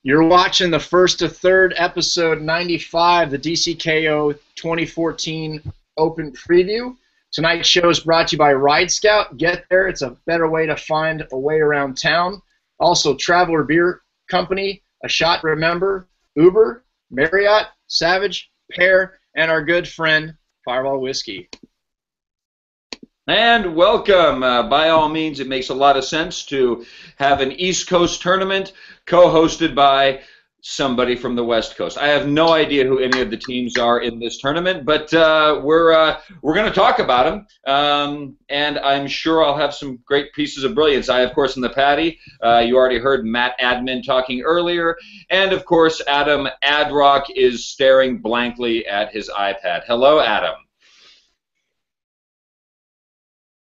You're watching the First to Third episode 95, the DCKO 2014 Open Preview. Tonight's show is brought to you by Ride Scout. Get there. It's a better way to find a way around town. Also, Traveler Beer Company, A Shot to Remember, Uber, Marriott, Savage, Pear, and our good friend, Fireball Whiskey. And welcome. By all means, it makes a lot of sense to have an East Coast tournament co-hosted by somebody from the West Coast. I have no idea who any of the teams are in this tournament, but we're going to talk about them, and I'm sure I'll have some great pieces of brilliance. I, of course, in the Patty, you already heard Matt Admin talking earlier, and, of course, Adam Adrock is staring blankly at his iPad. Hello, Adam.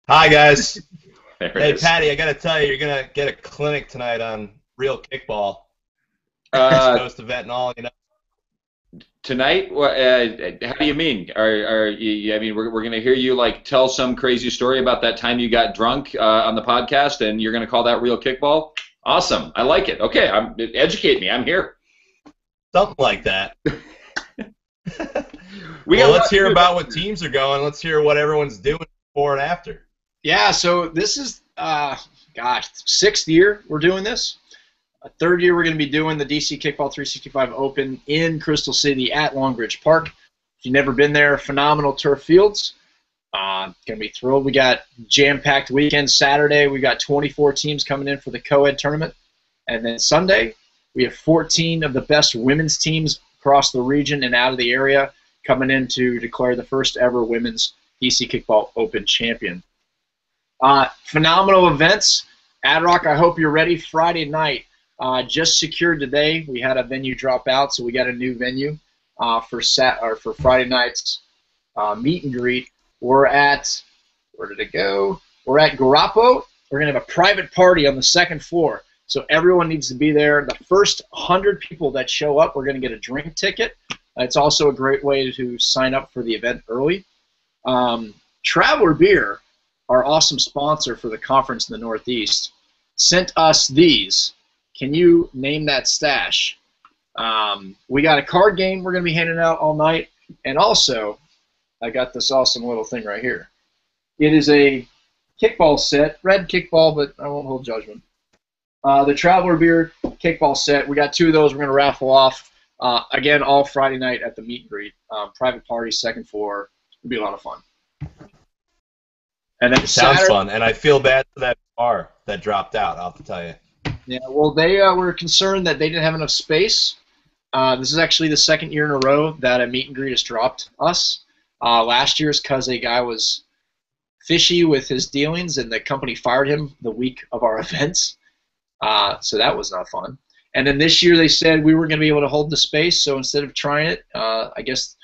Hi, guys. Hey, Patty, I got to tell you, you're going to get a clinic tonight on real kickball. East Coast event and all, you know. Tonight? How do you mean? Are you? I mean, we're going to hear you like tell some crazy story about that time you got drunk on the podcast, and you're going to call that real kickball? Awesome. I like it. Okay, educate me. I'm here. Something like that. Well, let's hear about what teams are going. Let's hear what everyone's doing before and after. Yeah, so this is, sixth year we're doing this. Third year we're going to be doing the DC Kickball 365 Open in Crystal City at Long Ridge Park. If you've never been there, phenomenal turf fields. Going to be thrilled. We got jam-packed weekend. Saturday we got 24 teams coming in for the co-ed tournament. And then Sunday we have 14 of the best women's teams across the region and out of the area coming in to declare the first ever women's DC Kickball Open champion. Phenomenal events. Adrock, I hope you're ready. Friday night, just secured today. We had a venue drop out, so we got a new venue for Friday night's meet and greet. We're at, where did it go? We're at Garapo. We're going to have a private party on the second floor, so everyone needs to be there. The first 100 people that show up, we're going to get a drink ticket. It's also a great way to sign up for the event early. Traveler Beer, our awesome sponsor for the conference in the Northeast, sent us these. Can you name that stash? We got a card game we're going to be handing out all night, and also I got this awesome little thing right here. It is a kickball set, red kickball, but I won't hold judgment. The Traveler Beer kickball set, we got two of those we're going to raffle off, again, all Friday night at the meet and greet. Private party, second floor. It'll be a lot of fun. And then it sounds fun, and I feel bad for that bar that dropped out, I'll have to tell you. Yeah, well, they were concerned that they didn't have enough space. This is actually the second year in a row that a meet and greet has dropped us. Last year's because a guy was fishy with his dealings, and the company fired him the week of our events. So that was not fun. And then this year they said we were going to be able to hold the space, so instead of trying it, I guess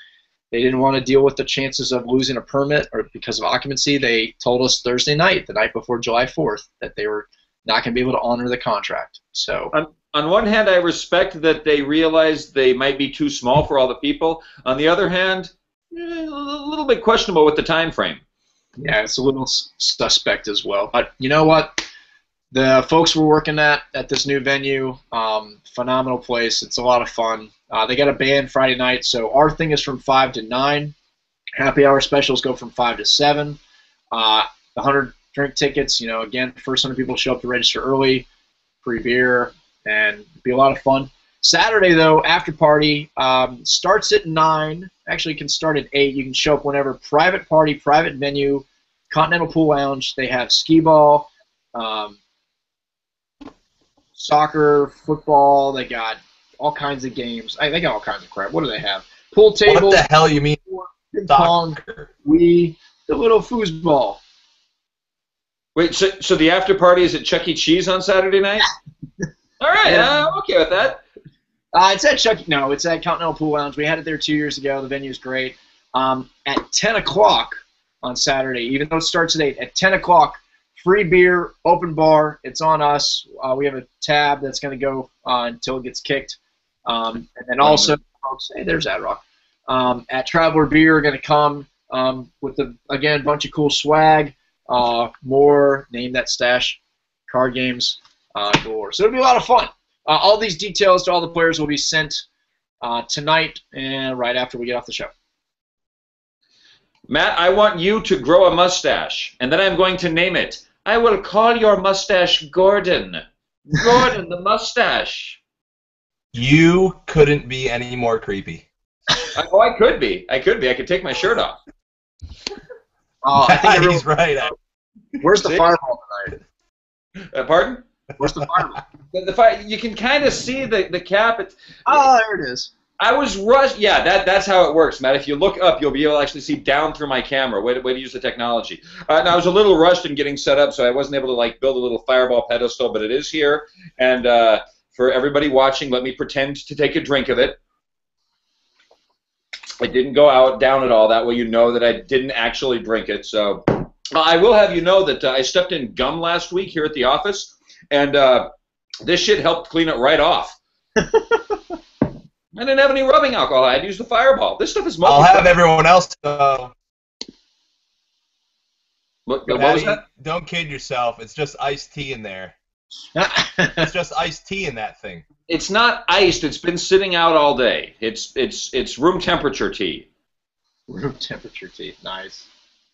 they didn't want to deal with the chances of losing a permit or because of occupancy. They told us Thursday night, the night before July 4th, that they were not going to be able to honor the contract. So on one hand, I respect that they realized they might be too small for all the people. On the other hand, a little bit questionable with the time frame. Yeah, it's a little suspect as well. But you know what? The folks we're working at this new venue, phenomenal place. It's a lot of fun. They got a band Friday night, so our thing is from 5 to 9. Happy hour specials go from 5 to 7. The 100 drink tickets, again, first 100 people show up to register early, free beer, and it'll be a lot of fun. Saturday, though, after party starts at 9. Actually, it can start at 8. You can show up whenever. Private party, private venue, Continental Pool Lounge. They have skee ball, soccer, football. They got all kinds of games. They got all kinds of crap. What do they have? Pool table. What the hell you mean? Ping pong. The little foosball. Wait, so the after party is at Chuck E. Cheese on Saturday night? All right, I'm okay with that. It's at it's at Continental Pool Lounge. We had it there 2 years ago. The venue's great. At 10 o'clock on Saturday, even though it starts at 8, at 10 o'clock, free beer, open bar. It's on us. We have a tab that's going to go until it gets kicked. And then also, hey, there's Adrock. At Traveler Beer, are going to come with, again, a bunch of cool swag, more name that stash, card games, galore. So it'll be a lot of fun. All these details to all the players will be sent tonight and right after we get off the show. Matt, I want you to grow a mustache, and then I'm going to name it. I will call your mustache Gordon. Gordon the mustache. You couldn't be any more creepy. I could be. I could take my shirt off. Oh, I think he's right. Where's the fireball tonight? Pardon? Where's the fireball? You can kind of see the cap. There it is. I was rushed. Yeah, that's how it works, Matt. If you look up, you'll be able to actually see down through my camera. Way to use the technology. Now, I was a little rushed in getting set up, so I wasn't able to like build a little fireball pedestal, but it is here. And for everybody watching, let me pretend to take a drink of it. It didn't go down at all. That way you know that I didn't actually drink it. So I will have you know that I stepped in gum last week here at the office, and this shit helped clean it right off. I didn't have any rubbing alcohol. I had to use the fireball. This stuff is multi. I'll have everyone else know. What was that? Don't kid yourself. It's just iced tea in there. It's just iced tea in that thing. It's not iced. It's been sitting out all day. It's room temperature tea. Room temperature tea. Nice.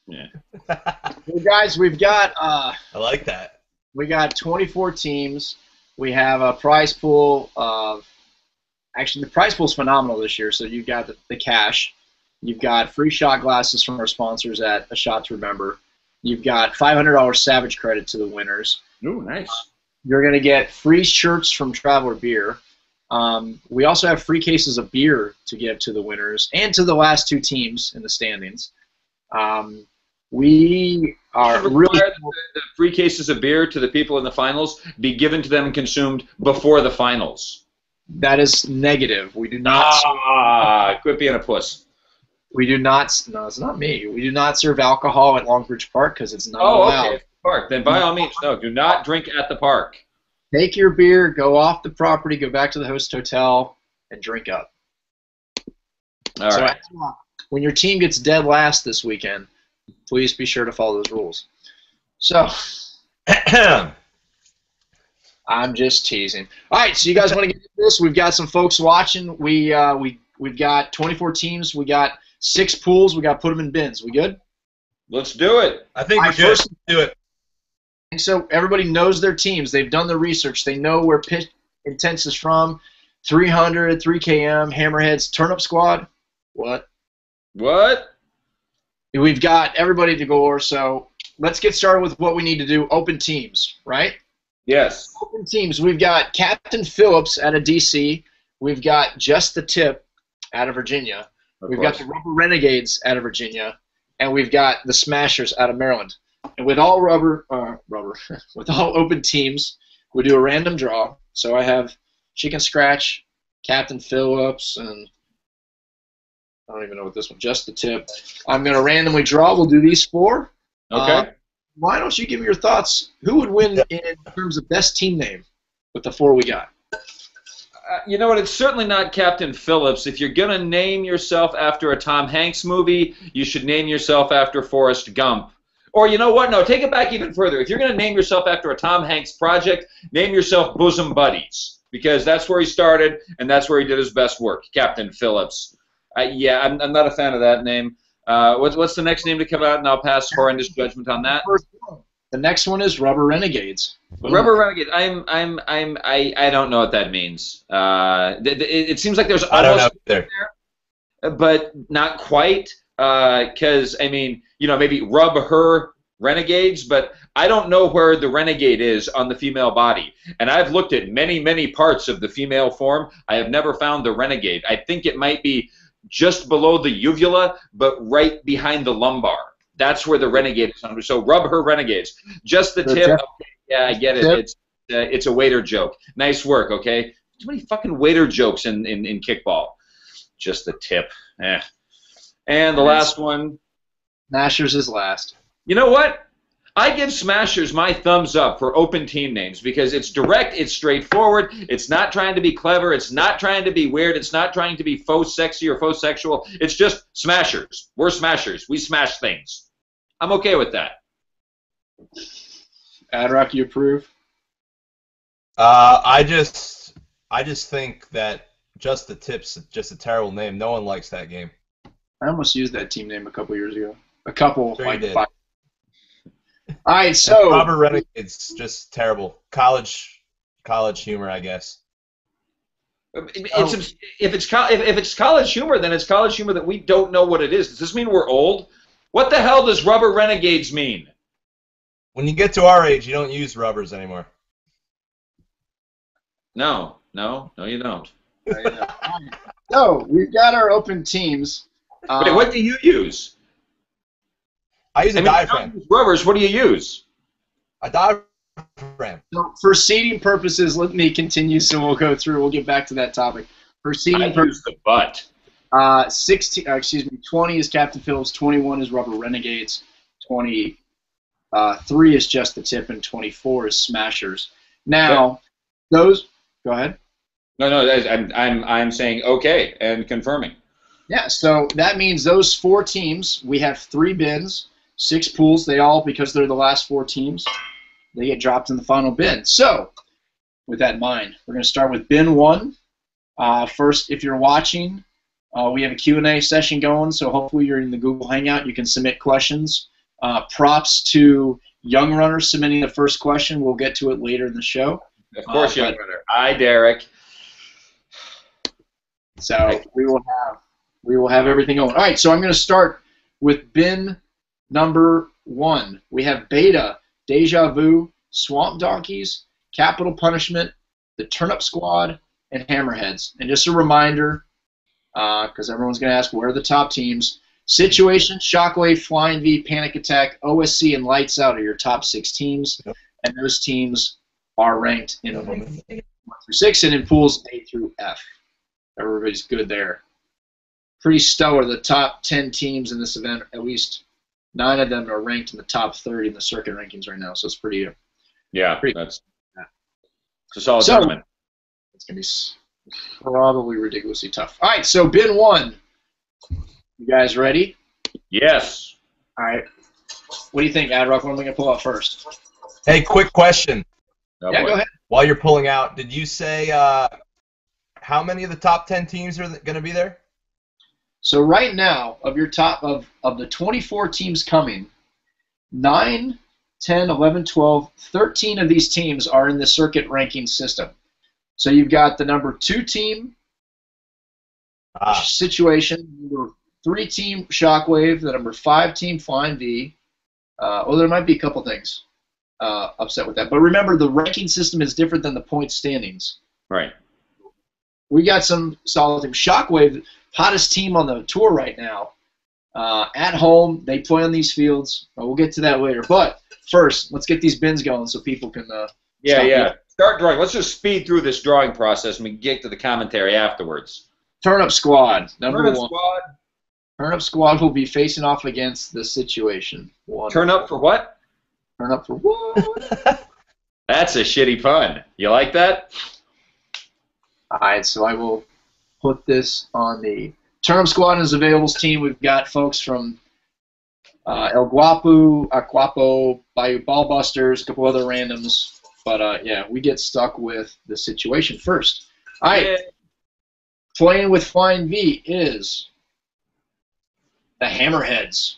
Yeah. Well, guys, we've got. I like that. We got 24 teams. We have a prize pool of. Actually, the prize pool is phenomenal this year. So you've got the cash. You've got free shot glasses from our sponsors at A Shot to Remember. You've got $500 Savage credit to the winners. Ooh, nice. You're going to get free shirts from Traveler Beer. We also have free cases of beer to give to the winners and to the last two teams in the standings. We are really the free cases of beer to the people in the finals be given to them and consumed before the finals. That is negative. We do not. Quit being a puss. We do not. No, it's not me. We do not serve alcohol at Longbridge Park because it's not allowed. Okay. Park. Then by all means, no. Do not drink at the park. Take your beer, go off the property, go back to the host hotel, and drink up. All right. When your team gets dead last this weekend, please be sure to follow those rules. So. I'm just teasing. All right, so you guys want to get into this? We've got some folks watching. We've got 24 teams. We got 6 pools. We got to put them in bins. We good? Let's do it. I think we're good. Do it. And so everybody knows their teams. They've done the research. They know where pitch intense is from. 300, 3KM, Hammerheads, Turnip Squad. What? We've got everybody to go over. So let's get started with what we need to do. Open teams, right? Yes. Open teams. We've got Captain Phillips out of D.C. We've got Just the Tip out of Virginia. We've got the Rubber Renegades out of Virginia. And we've got the Smashers out of Maryland. And with all with all open teams, we do a random draw. So I have Chicken Scratch, Captain Phillips, and I don't even know what this one, Just the Tip. I'm going to randomly draw. We'll do these 4. Okay. Why don't you give me your thoughts? Who would win in terms of best team name with the 4 we got? You know what? It's certainly not Captain Phillips. If you're going to name yourself after a Tom Hanks movie, you should name yourself after Forrest Gump. Or you know what? No, take it back even further. If you're going to name yourself after a Tom Hanks project, name yourself Bosom Buddies, because that's where he started and that's where he did his best work, Captain Phillips. Yeah, I'm not a fan of that name. What's the next name to come out, and I'll pass horrendous judgment on that. The next one is Rubber Renegades. Rubber Renegades. I don't know what that means. It seems like there's almost there, but not quite. Because I mean, you know, maybe rub her renegades, but I don't know where the renegade is on the female body. And I've looked at many parts of the female form. I have never found the renegade. I think it might be just below the uvula, but right behind the lumbar. That's where the renegade is under. So rub her renegades. Just the tip. Okay, yeah, I get it. It's a waiter joke. Nice work, okay? Too many fucking waiter jokes in kickball. Just the tip. And the last one. Smashers is last. You know what? I give Smashers my thumbs up for open team names because it's direct, it's straightforward, it's not trying to be clever, it's not trying to be weird, it's not trying to be faux sexy or faux sexual. It's just Smashers. We're Smashers. We smash things. I'm okay with that. Adrock, you approve? I just I just think that Just the Tip's just a terrible name. No one likes that game. I almost used that team name a couple years ago. A couple, Sure like you did. 5. All right, so Robert Renegade's just terrible. College humor, I guess. If it's college humor, then it's college humor that we don't know what it is. Does this mean we're old? What the hell does rubber renegades mean? When you get to our age, you don't use rubbers anymore. No, you don't. So we've got our open teams. Wait, what do you use? I use a diaphragm. You don't use rubbers. What do you use? A diaphragm. So for seeding purposes, let me continue. So we'll go through. We'll get back to that topic. For seeding I purposes, use the butt. 20 is Captain Phillips, 21 is Rubber Renegades, 23 is Just the Tip, and 24 is Smashers. Now, those. Go ahead. No, I'm saying okay and confirming. Yeah, so that means those 4 teams, we have 3 bins, 6 pools. They all, because they're the last 4 teams, they get dropped in the final bin. So, with that in mind, we're going to start with bin 1. First, if you're watching, we have a Q&A session going, so hopefully you're in the Google Hangout. You can submit questions. Props to young runners submitting the first question. We'll get to it later in the show. Of course, young runner. Hi, Derek. So we will have everything going. All right, so I'm going to start with bin number 1. We have Beta, Deja Vu, Swamp Donkeys, Capital Punishment, the Turnip Squad, and Hammerheads. And just a reminder, because everyone's going to ask, where are the top teams? Situation, Shockwave, Flying V, Panic Attack, OSC, and Lights Out are your top 6 teams. And those teams are ranked in 1 through 6 and in pools A through F. Everybody's good there. Pretty stellar. The top 10 teams in this event, at least 9 of them are ranked in the top 30 in the circuit rankings right now. So it's pretty. It's a solid tournament. It's going to be probably ridiculously tough. All right, so bin 1. You guys ready? Yes. All right. What do you think, Adrock? What am I going to pull out first? Hey, quick question. Oh, yeah, boy. go ahead. While you're pulling out, did you say how many of the top 10 teams are going to be there? So right now, of your top of the 24 teams coming, 9, 10, 11, 12, 13 of these teams are in the circuit ranking system. So you've got the number 2 team, Situation, number 3 team, Shockwave, the number 5 team, Flying V. There might be a couple things upset with that. But remember, the ranking system is different than the point standings. Right. We got some solid teams. Shockwave, hottest team on the tour right now. At home, they play on these fields. We'll get to that later. But first, let's get these bins going so people can. Start drawing. Let's just speed through this drawing process and we can get to the commentary afterwards. Turnip Squad, number Turnip 1. Squad. Turnip Squad will be facing off against the Situation. Turn up for what? Turn up for what? That's a shitty pun. You like that? All right, so I will put this on the Turnip Squad as availables team. We've got folks from El Guapo, Aquapo, Bayou Ballbusters, a couple other randoms. But, we get stuck with the Situation first. All right, Yeah. Playing with Flying V is the Hammerheads.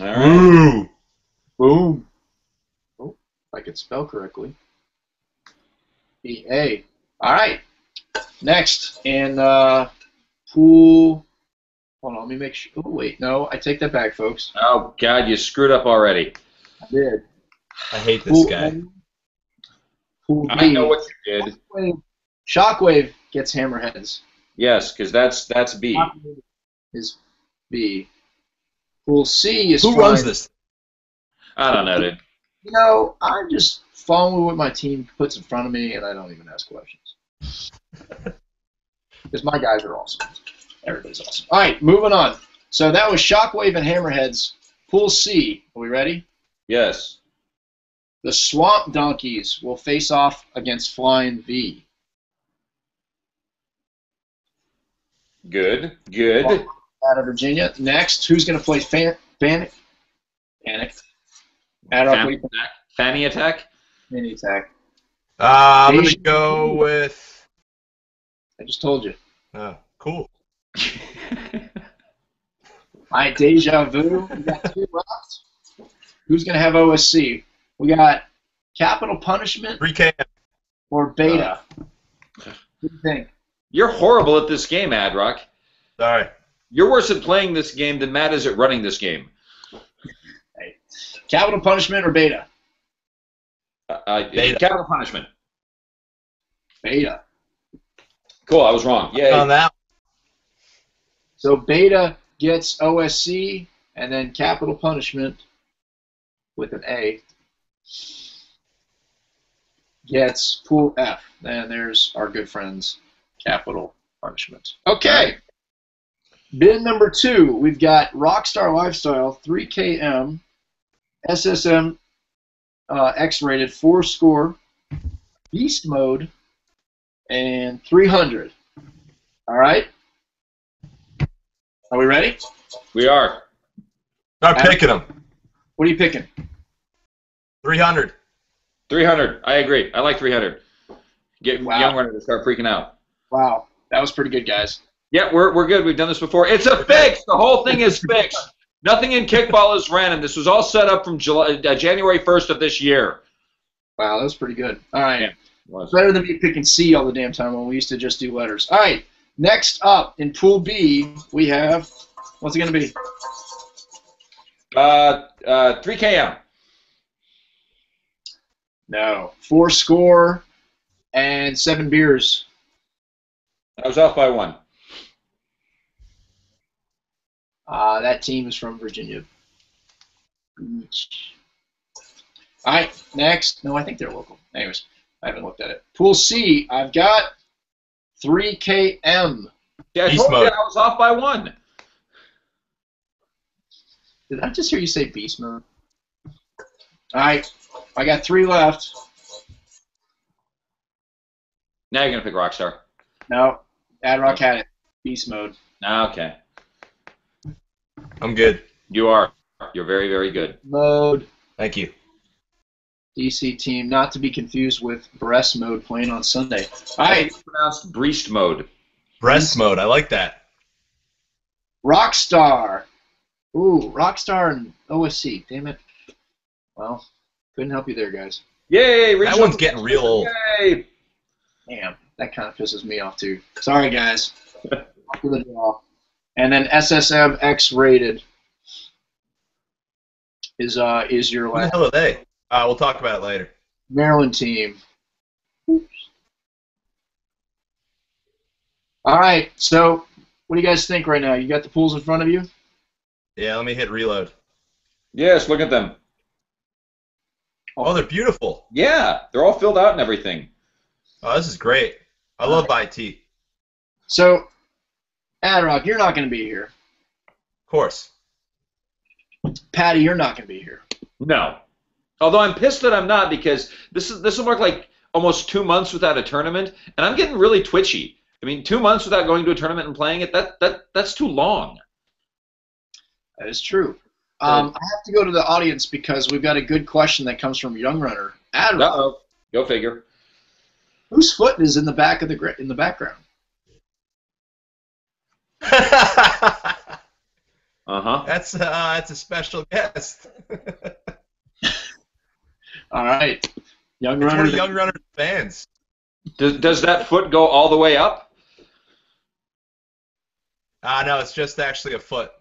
All right. Boom. Oh, if I could spell correctly. EA. All right. Next, in pool. Hold on, let me make sure. Oh, wait. No, I take that back, folks. Oh, God, you screwed up already. I did. I hate this guy. Pool I B. know what you did. Shockwave gets Hammerheads. Yes, because that's B. Shockwave is B. Pool C is Who runs this? I don't know, dude. You know, I just follow what my team puts in front of me, and I don't even ask questions. Because my guys are awesome. Everybody's awesome. All right, moving on. So that was Shockwave and Hammerheads. Pool C. Are we ready? Yes. The Swamp Donkeys will face off against Flying V. Good. Good. Out of Virginia. Next, who's going to play Panic? Fanny attack. Mini Attack. I'm going to go with... I just told you. Oh, cool. All right, Deja Vu. We got 2 left. Who's going to have OSC? We got Capital Punishment 3K. or Beta. What do you think? You're horrible at this game, Adrock. Sorry. You're worse at playing this game than Matt is at running this game. Hey. Capital Punishment or Beta? Beta. Capital Punishment. Beta. Cool, I was wrong. Yay. On that. So Beta gets OSC, and then Capital Punishment with an A gets Pool F. And there's our good friends, Capital Punishment. Okay. Bin number 2, we've got Rockstar Lifestyle, 3KM, SSM X-rated, 4-score, Beast Mode, and 300. All right? Are we ready? We are. Start picking them. What are you picking? 300. 300. I agree. I like 300. Get young runner to start freaking out. Wow. That was pretty good, guys. Yeah, we're good. We've done this before. It's a fix. The whole thing is fixed. Nothing in kickball is random. This was all set up from January 1st of this year. Wow, that was pretty good. All right. Yeah, better than me picking C all the damn time when we used to just do letters. All right. Next up in Pool B, we have, what's it going to be? 3KM. No. 4-score and 7 beers. I was off by 1. That team is from Virginia Beach. All right, next. No, I think they're local. Anyways, I haven't looked at it. Pool C, I've got 3KM. Yeah, I told you I was off by 1. Did I just hear you say beast mode? All right, I got 3 left. Now you're going to pick Rockstar. No, Adrock had it. Beast mode. Okay. I'm good. You are. You're very, very good. Mode. Thank you. DC team, not to be confused with breast mode playing on Sunday. All right. It's pronounced breast mode. Breast mode. I like that. Rockstar. Ooh, Rockstar and OSC. Damn it. Well, couldn't help you there, guys. Yay! That one's getting real old. Yay! Damn, that kind of pisses me off too. Sorry, guys. Off to the draw. And then SSM X rated is your Who the last hell are they? We'll talk about it later. Maryland team. Oops. All right, so what do you guys think right now? You got the pools in front of you? Yeah, let me hit reload. Yes, look at them. Oh, they're beautiful. Yeah, they're all filled out and everything. Oh, this is great. I love IT. So, Adrock, you're not going to be here. Of course. Patty, you're not going to be here. No. Although I'm pissed that I'm not, because this will mark like almost 2 months without a tournament, and I'm getting really twitchy. I mean, 2 months without going to a tournament and playing it, that's too long. That is true. I have to go to the audience because we've got a good question that comes from Young Runner. Adrock, Uh-oh. Go figure. whose foot is in the back of in the background? Uh-huh. That's a special guest. All right, Young It's Runner. one of Young Runner's fans. Does that foot go all the way up? No, it's just actually a foot.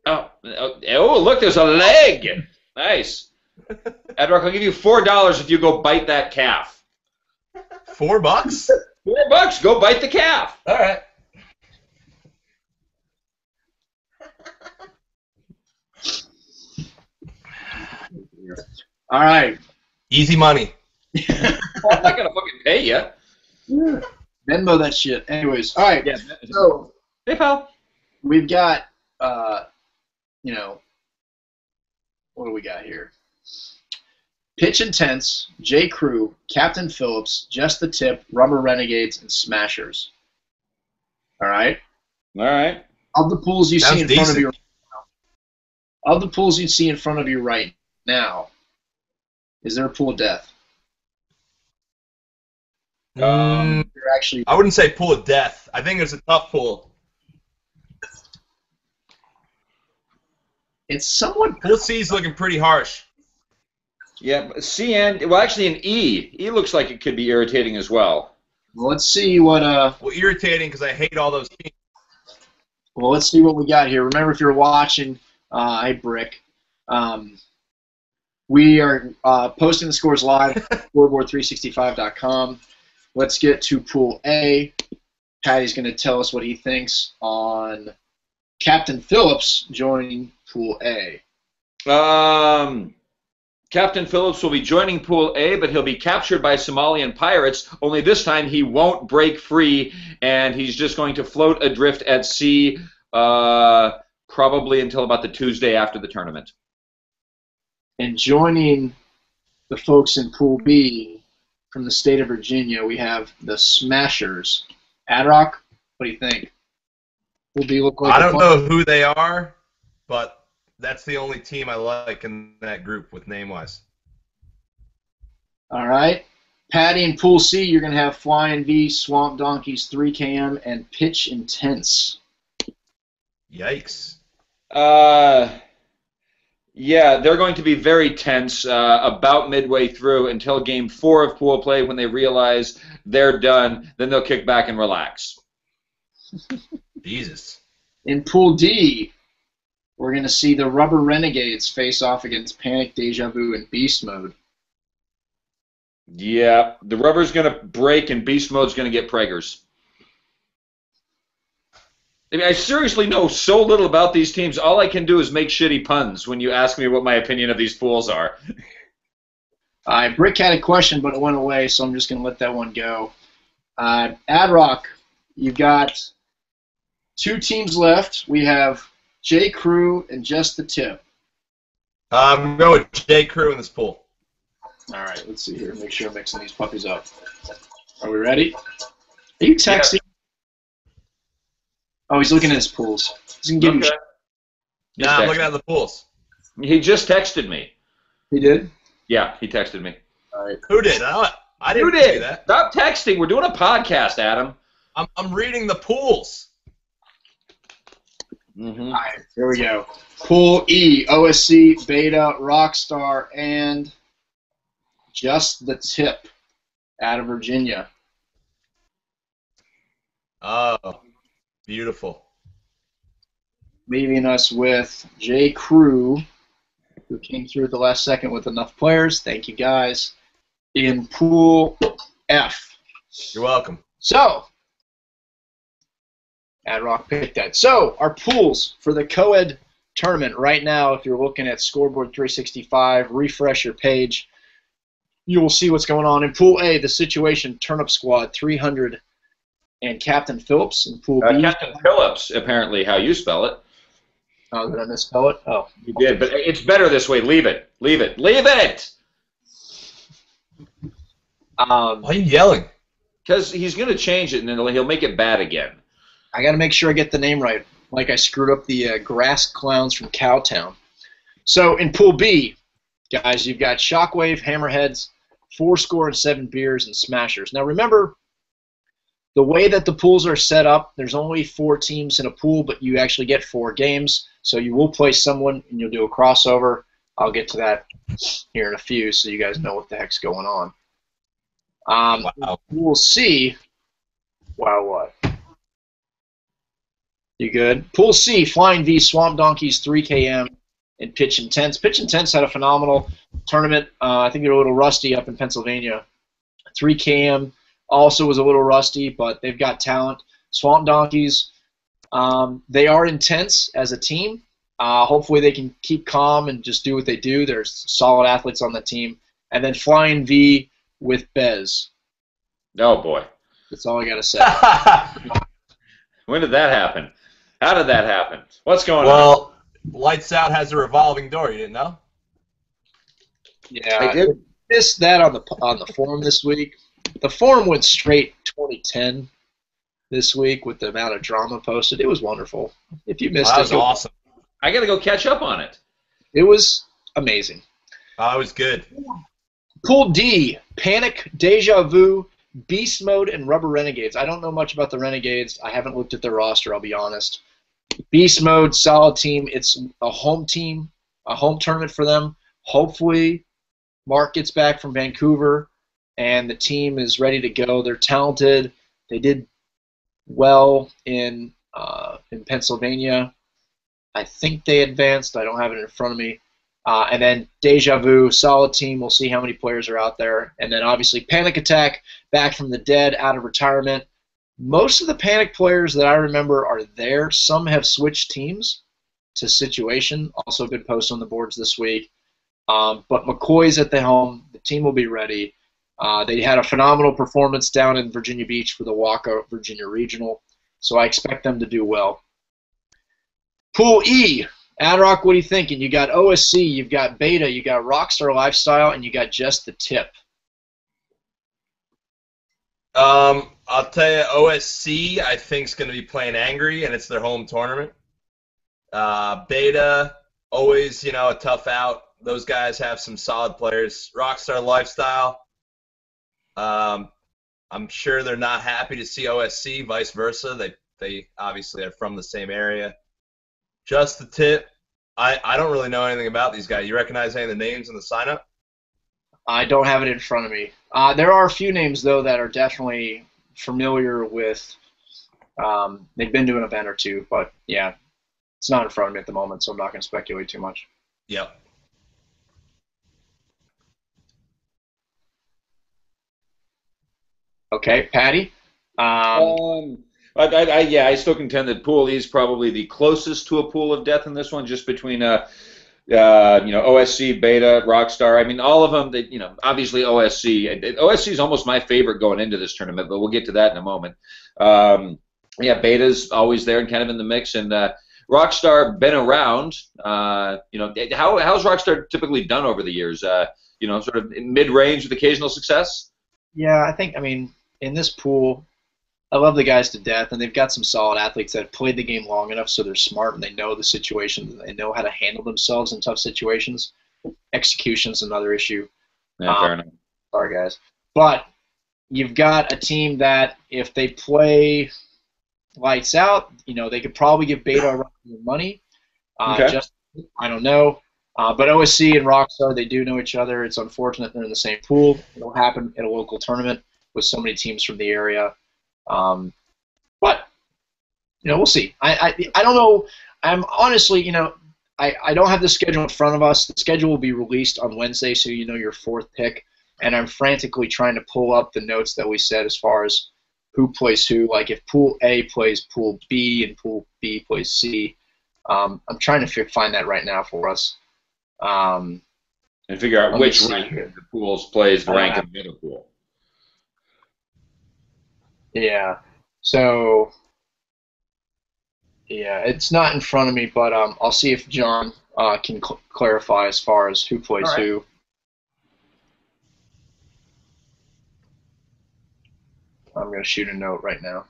Oh, look, there's a leg. Nice. Edrock, I'll give you $4 if you go bite that calf. $4? $4, go bite the calf. All right. All right. Easy money. I'm not gonna fucking pay you. Venmo that shit. Anyways, all right. Yeah. So Hey, pal. we've got, what do we got here? Pitch Intense, J. Crew, Captain Phillips, Just the Tip, Rubber Renegades, and Smashers. All right. All right. Of the pools you Sounds see in front of decent. you, of the pools you see in front of you right now, is there a pool of death? You're actually. I wouldn't say pool of death. I think it's a tough pool. It's somewhat. Pool C's looking pretty harsh. Yeah, C and well, actually an E. E looks like it could be irritating as well. Well, let's see what. Well, irritating because I hate all those teams. Well, let's see what we got here. Remember, if you're watching, hey Brick, we are posting the scores live at scoreboard365.com. Let's get to Pool A. Patty's going to tell us what he thinks on Captain Phillips joining Pool A. Captain Phillips will be joining Pool A, but he'll be captured by Somalian pirates, only this time he won't break free, and he's just going to float adrift at sea probably until about the Tuesday after the tournament. And joining the folks in Pool B from the state of Virginia, we have the Smashers. Adrock, what do you think? Pool B look like I don't know who they are, but that's the only team I like in that group with name-wise. All right. Patty in Pool C, you're going to have Flying V, Swamp Donkeys, 3KM, and Pitch Intense. Yikes. Yeah, they're going to be very tense about midway through until Game 4 of pool play when they realize they're done. Then they'll kick back and relax. Jesus. In Pool D, we're going to see the Rubber Renegades face off against Panic, Deja Vu, and Beast Mode. Yeah, the rubber's going to break and Beast Mode's going to get Prager's. I mean, I seriously know so little about these teams. All I can do is make shitty puns when you ask me what my opinion of these pools are. Brick had a question, but it went away, so I'm just going to let that one go. Adrock, you've got two teams left. We have J. Crew and Just the Tip. I'm going with J. Crew in this pool. All right, let's see here. Make sure I'm mixing these puppies up. Are we ready? Are you texting? Yeah. Oh, he's looking at his pools. He's going to give you shit. Nah, I'm looking at the pools. He just texted me. He did? Yeah, he texted me. All right. Who did? I didn't do see that. Stop texting. We're doing a podcast, Adam. I'm reading the pools. Mm-hmm. All right, here we go. Pool E, OSC, Beta, Rockstar, and Just the Tip out of Virginia. Oh, beautiful. Leaving us with J. Crew, who came through at the last second with enough players. Thank you, guys. In Pool F. You're welcome. So, Adrock picked that. So, our pools for the co-ed tournament right now, if you're looking at Scoreboard 365, refresh your page, you will see what's going on. In Pool A, the Situation Turnip Squad, 300, and Captain Phillips. In Pool B, Captain Phillips, apparently how you spell it. Oh, did I misspell it? Oh. You did, but it's better this way. Leave it. Leave it. Leave it! Why are you yelling? Because he's going to change it, and then he'll make it bad again. I got to make sure I get the name right, like I screwed up the Grass Clowns from Cowtown. So in Pool B, guys, you've got Shockwave, Hammerheads, 4 and 7 Beers, and Smashers. Now remember, the way that the pools are set up, there's only 4 teams in a pool, but you actually get 4 games. So you will play someone, and you'll do a crossover. I'll get to that here in a few, so you guys know what the heck's going on. Wow. Pool C. Wow, what? You good? Pool C, Flying V, Swamp Donkeys, 3KM, and Pitch Intense. Pitch Intense had a phenomenal tournament. I think they're a little rusty up in Pennsylvania. 3KM also was a little rusty, but they've got talent. Swamp Donkeys, they are intense as a team. Hopefully they can keep calm and just do what they do. There's solid athletes on the team. And then Flying V with Bez. Oh, boy. That's all I got to say. When did that happen? How did that happen? What's going on? Well, Lights Out has a revolving door. You didn't know? Yeah, I did. Missed that on the forum this week. The forum went straight 2010 this week with the amount of drama posted. It was wonderful. If you missed That it, was awesome. I got to go catch up on it. it was amazing. It was good. Pool D, Panic, Deja Vu, Beast Mode and Rubber Renegades. I don't know much about the Renegades. I haven't looked at their roster, I'll be honest. Beast Mode, solid team. It's a home team, a home tournament for them. Hopefully, Mark gets back from Vancouver, and the team is ready to go. They're talented. They did well in Pennsylvania. I think they advanced. I don't have it in front of me. And then Deja Vu, solid team. We'll see how many players are out there. And then obviously Panic Attack, back from the dead, out of retirement. Most of the Panic players that I remember are there. Some have switched teams to Situation. Also a good post on the boards this week. But McCoy's at the helm. The team will be ready. They had a phenomenal performance down in Virginia Beach for the Waka Virginia Regional. So I expect them to do well. Pool E. Adrock, what are you thinking? You got OSC, you've got Beta, you got Rockstar Lifestyle, and you got Just the Tip. I'll tell you, OSC I think is going to be playing Angry, and it's their home tournament. Beta, always, a tough out. Those guys have some solid players. Rockstar Lifestyle, I'm sure they're not happy to see OSC, vice versa. They obviously are from the same area. Just the Tip. I don't really know anything about these guys. You recognize any of the names in the sign-up? I don't have it in front of me. There are a few names, though, that are definitely familiar with. They've been to an event or two, but, yeah, it's not in front of me at the moment, so I'm not going to speculate too much. Yep. Okay, Patty? I still contend that Pool E is probably the closest to a pool of death in this one, just between OSC, Beta, Rockstar. I mean, all of them. Obviously OSC. OSC is almost my favorite going into this tournament, but we'll get to that in a moment. Beta's always there and kind of in the mix, and Rockstar been around. How's Rockstar typically done over the years? Sort of mid-range with occasional success. Yeah, in this pool, I love the guys to death, and they've got some solid athletes that have played the game long enough so they're smart and they know the situation. They know how to handle themselves in tough situations. Execution's another issue. Yeah, fair enough. Sorry, guys. But you've got a team that if they play lights out, they could probably give Beta a run for their money. Okay. I don't know. But OSC and Rockstar, they do know each other. It's unfortunate they're in the same pool. It'll happen at a local tournament with so many teams from the area. But we'll see. I don't know. I'm honestly, I don't have the schedule in front of us. The schedule will be released on Wednesday, so you know your fourth pick. And I'm frantically trying to pull up the notes that we said as far as who plays who. Like if Pool A plays Pool B and Pool B plays C. I'm trying to find that right now for us. And figure out which rank the pools plays the rank of the middle pool. Yeah. So, yeah, it's not in front of me, but I'll see if John can clarify as far as who plays who. I'm going to shoot a note right now.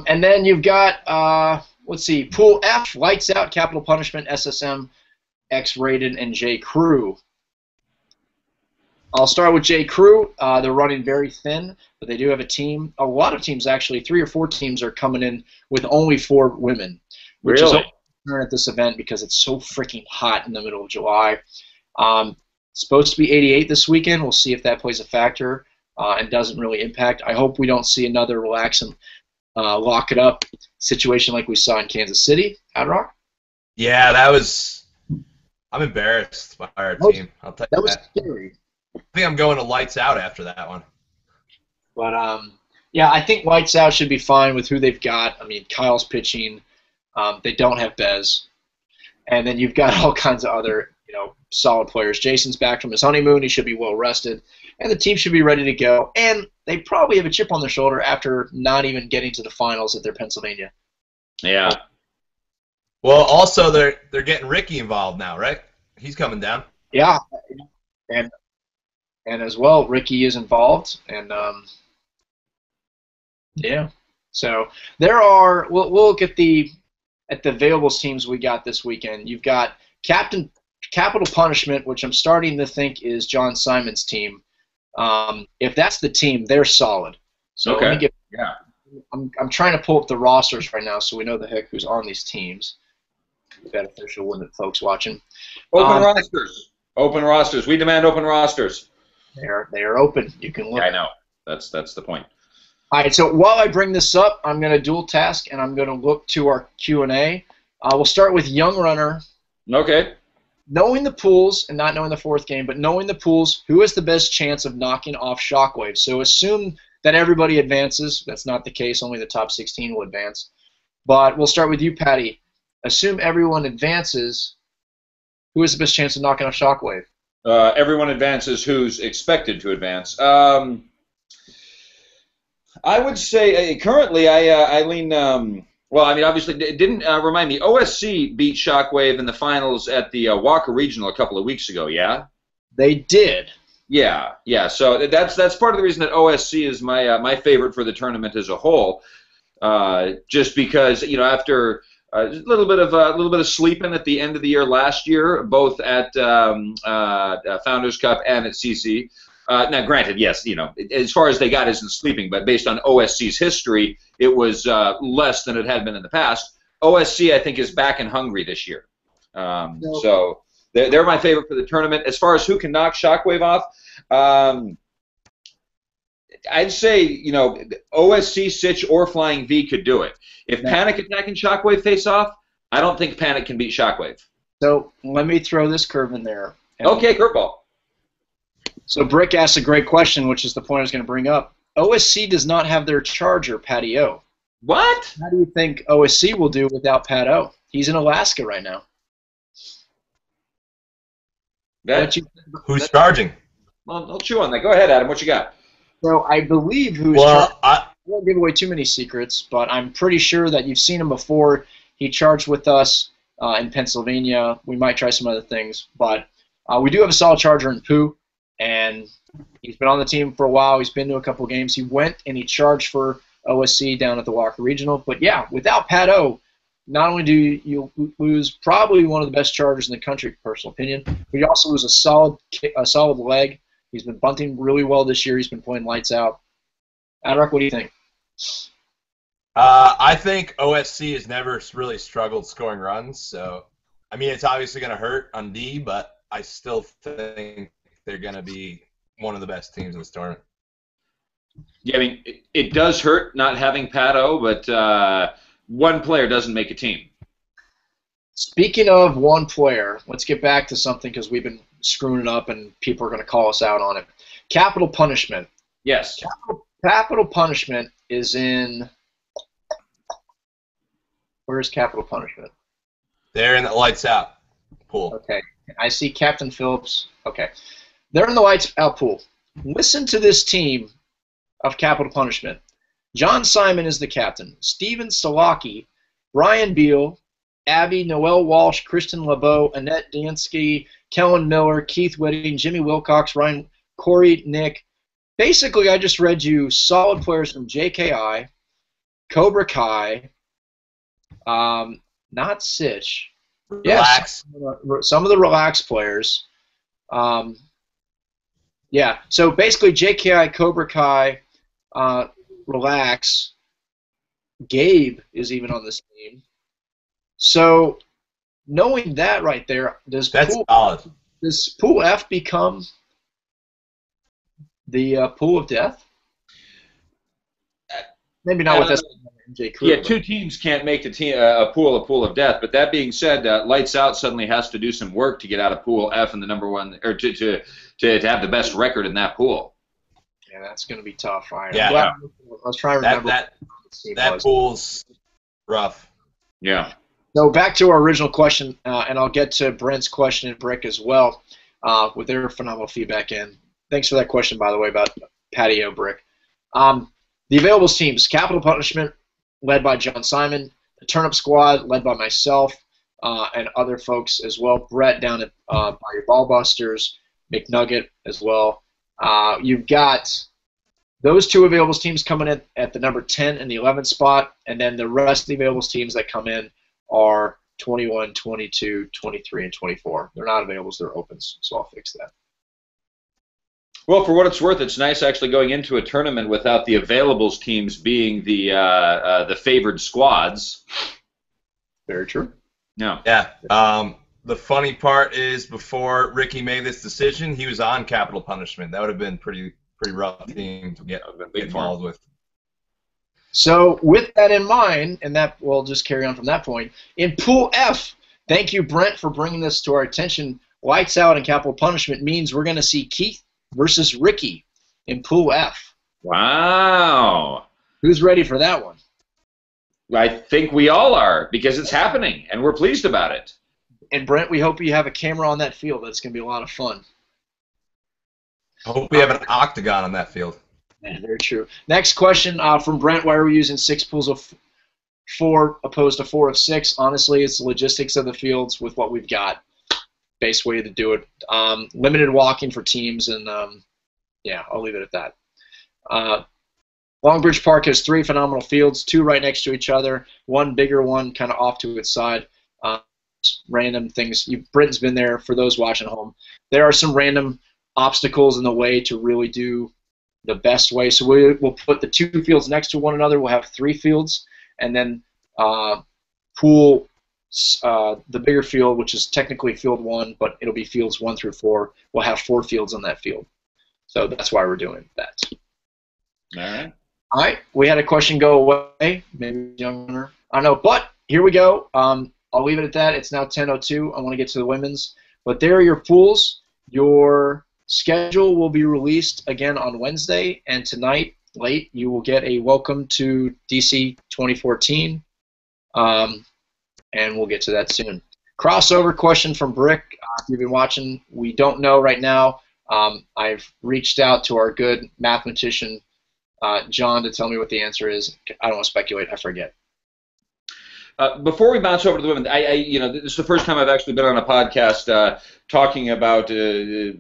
And then you've got, let's see, Pool F, Lights Out, Capital Punishment, SSM, X-Rated, and J. Crew. I'll start with J. Crew. They're running very thin, but they do have a team. A lot of teams, actually, 3 or 4 teams are coming in with only 4 women, which is a concern at this event because it's so freaking hot in the middle of July. It's supposed to be 88 this weekend. We'll see if that plays a factor and doesn't really impact. I hope we don't see another relax and lock it up situation like we saw in Kansas City. Adrock? Yeah, I'm embarrassed by our team. I'll tell you that. That was scary. I think I'm going to Lights Out after that one. But, yeah, I think Lights Out should be fine with who they've got. I mean, Kyle's pitching. They don't have Bez. And then you've got all kinds of other, solid players. Jason's back from his honeymoon. He should be well rested. And the team should be ready to go. And they probably have a chip on their shoulder after not even getting to the finals at their Pennsylvania. Yeah. Well, also, they're getting Ricky involved now, right? He's coming down. Yeah. And as well, Ricky is involved, and yeah. So there are. We'll look at the available teams we got this weekend. You've got Capital Punishment, which I'm starting to think is John Simon's team. If that's the team, they're solid. So Okay. let me get. Yeah. I'm trying to pull up the rosters right now so we know the heck who's on these teams. Beneficial with the folks watching. Open rosters. Open rosters. We demand open rosters. They are open. You can look. Yeah, I know. That's the point. All right. So while I bring this up, I'm going to dual task and I'm going to look to our Q&A. We'll start with Young Runner. Okay. Knowing the pools and not knowing the fourth game, but knowing the pools, who has the best chance of knocking off Shockwave? So assume that everybody advances. That's not the case. Only the top 16 will advance. But we'll start with you, Patty. Assume everyone advances. Who has the best chance of knocking off Shockwave? Everyone advances who's expected to advance. I would say currently I lean. Well, I mean, obviously, it didn't remind me. OSC beat Shockwave in the finals at the Walker Regional a couple of weeks ago. Yeah. They did. Yeah, yeah. So that's part of the reason that OSC is my favorite for the tournament as a whole. Just because after a little bit of sleeping at the end of the year last year, both at Founders Cup and at CC. Now, granted, yes, as far as they got isn't sleeping, but based on OSC's history, it was less than it had been in the past. OSC, I think, is back and hungry this year. So they're my favorite for the tournament. As far as who can knock Shockwave off, I'd say, OSC, Sitch, or Flying V could do it. If Panic Attack and Shockwave face off, I don't think Panic can beat Shockwave. So let me throw this curve in there. Okay, curveball. So Brick asked a great question, which is the point I was going to bring up. OSC does not have their charger, Patty O. What? How do you think OSC will do without Pat O? He's in Alaska right now. Who's charging? Well, I'll chew on that. Go ahead, Adam. What you got? So I believe I won't give away too many secrets, but I'm pretty sure that you've seen him before. He charged with us in Pennsylvania. We might try some other things, but we do have a solid charger in Pooh, and he's been on the team for a while. He's been to a couple games. He went and he charged for OSC down at the Walker Regional. But yeah, without Pat O, not only do you lose probably one of the best chargers in the country, personal opinion, but you also lose a solid leg. He's been bunting really well this year. He's been playing lights out. Adrock, what do you think? I think OSC has never really struggled scoring runs. So, I mean, it's obviously going to hurt on D, but I still think they're going to be one of the best teams in this tournament. Yeah, I mean, it does hurt not having Pat O, but one player doesn't make a team. Speaking of one player, let's get back to something because we've been screwing it up and people are going to call us out on it. Capital punishment. Yes. Capital punishment is in. Where's capital punishment? They're in the lights out pool. Okay. I see Captain Phillips. Okay. They're in the lights out pool. Listen to this team of capital punishment. John Simon is the captain. Steven Salaki, Brian Beal, Abby, Noel Walsh, Kristen LeBeau, Annette Dansky, Kellen Miller, Keith Whitting, Jimmy Wilcox, Ryan, Corey, Nick. Basically, I just read you solid players from JKI, Cobra Kai, not Sitch. Relax. Yes, some of the relax players. Yeah, so basically JKI, Cobra Kai, relax. Gabe is even on this team. So knowing that right there, does Pool F become the pool of death? Maybe not with MJ Crew. Yeah, two teams can't make the team a pool of death. But that being said, Lights Out suddenly has to do some work to get out of Pool F and the number one, or to have the best record in that pool. Yeah, that's going to be tough. Right? Yeah. I was trying to remember. That pool's rough. Yeah. So back to our original question, and I'll get to Brent's question and Brick as well with their phenomenal feedback in. Thanks for that question, by the way, about Patio Brick. The availables teams, Capital Punishment, led by John Simon. The Turnip Squad, led by myself and other folks as well. Brett down at by your Ballbusters, McNugget as well. You've got those two availables teams coming in at the number 10 and the 11th spot, and then the rest of the availables teams that come in are 21, 22, 23, and 24. They're not availables, they're opens, so I'll fix that. Well, for what it's worth, it's nice actually going into a tournament without the availables teams being the favored squads. Very true. No. Yeah. The funny part is, before Ricky made this decision, he was on capital punishment. That would have been pretty rough team to get involved with. So with that in mind, and that we'll just carry on from that point, in Pool F, thank you, Brent, for bringing this to our attention. Lights out and capital punishment means we're going to see Keith versus Ricky in Pool F. Wow. Who's ready for that one? I think we all are, because it's happening, and we're pleased about it. And Brent, we hope you have a camera on that field. That's going to be a lot of fun. I hope we have an octagon on that field. Yeah, very true. Next question from Brent: why are we using 6 pools of 4 opposed to 4 of 6? Honestly, it's the logistics of the fields with what we've got. Base way to do it. Limited walking for teams, and yeah, I'll leave it at that. Longbridge Park has 3 phenomenal fields, 2 right next to each other, 1 bigger one kind of off to its side. Random things. Britain's been there. For those watching at home, there are some random obstacles in the way to really do the best way. So we'll put the 2 fields next to one another. We'll have 3 fields, and then pool the bigger field, which is technically field 1, but it'll be fields 1 through 4. We'll have 4 fields on that field. So that's why we're doing that. All right. All right. We had a question go away. Maybe younger. I don't know, but here we go. I'll leave it at that. It's now 10:02. I want to get to the women's. But there are your pools. Your schedule will be released again on Wednesday, and tonight, late, you will get a welcome to DC 2014, and we'll get to that soon. Crossover question from Brick. If you've been watching, we don't know right now. I've reached out to our good mathematician, John, to tell me what the answer is. I don't want to speculate. I forget. Before we bounce over to the women, this is the first time I've actually been on a podcast talking about a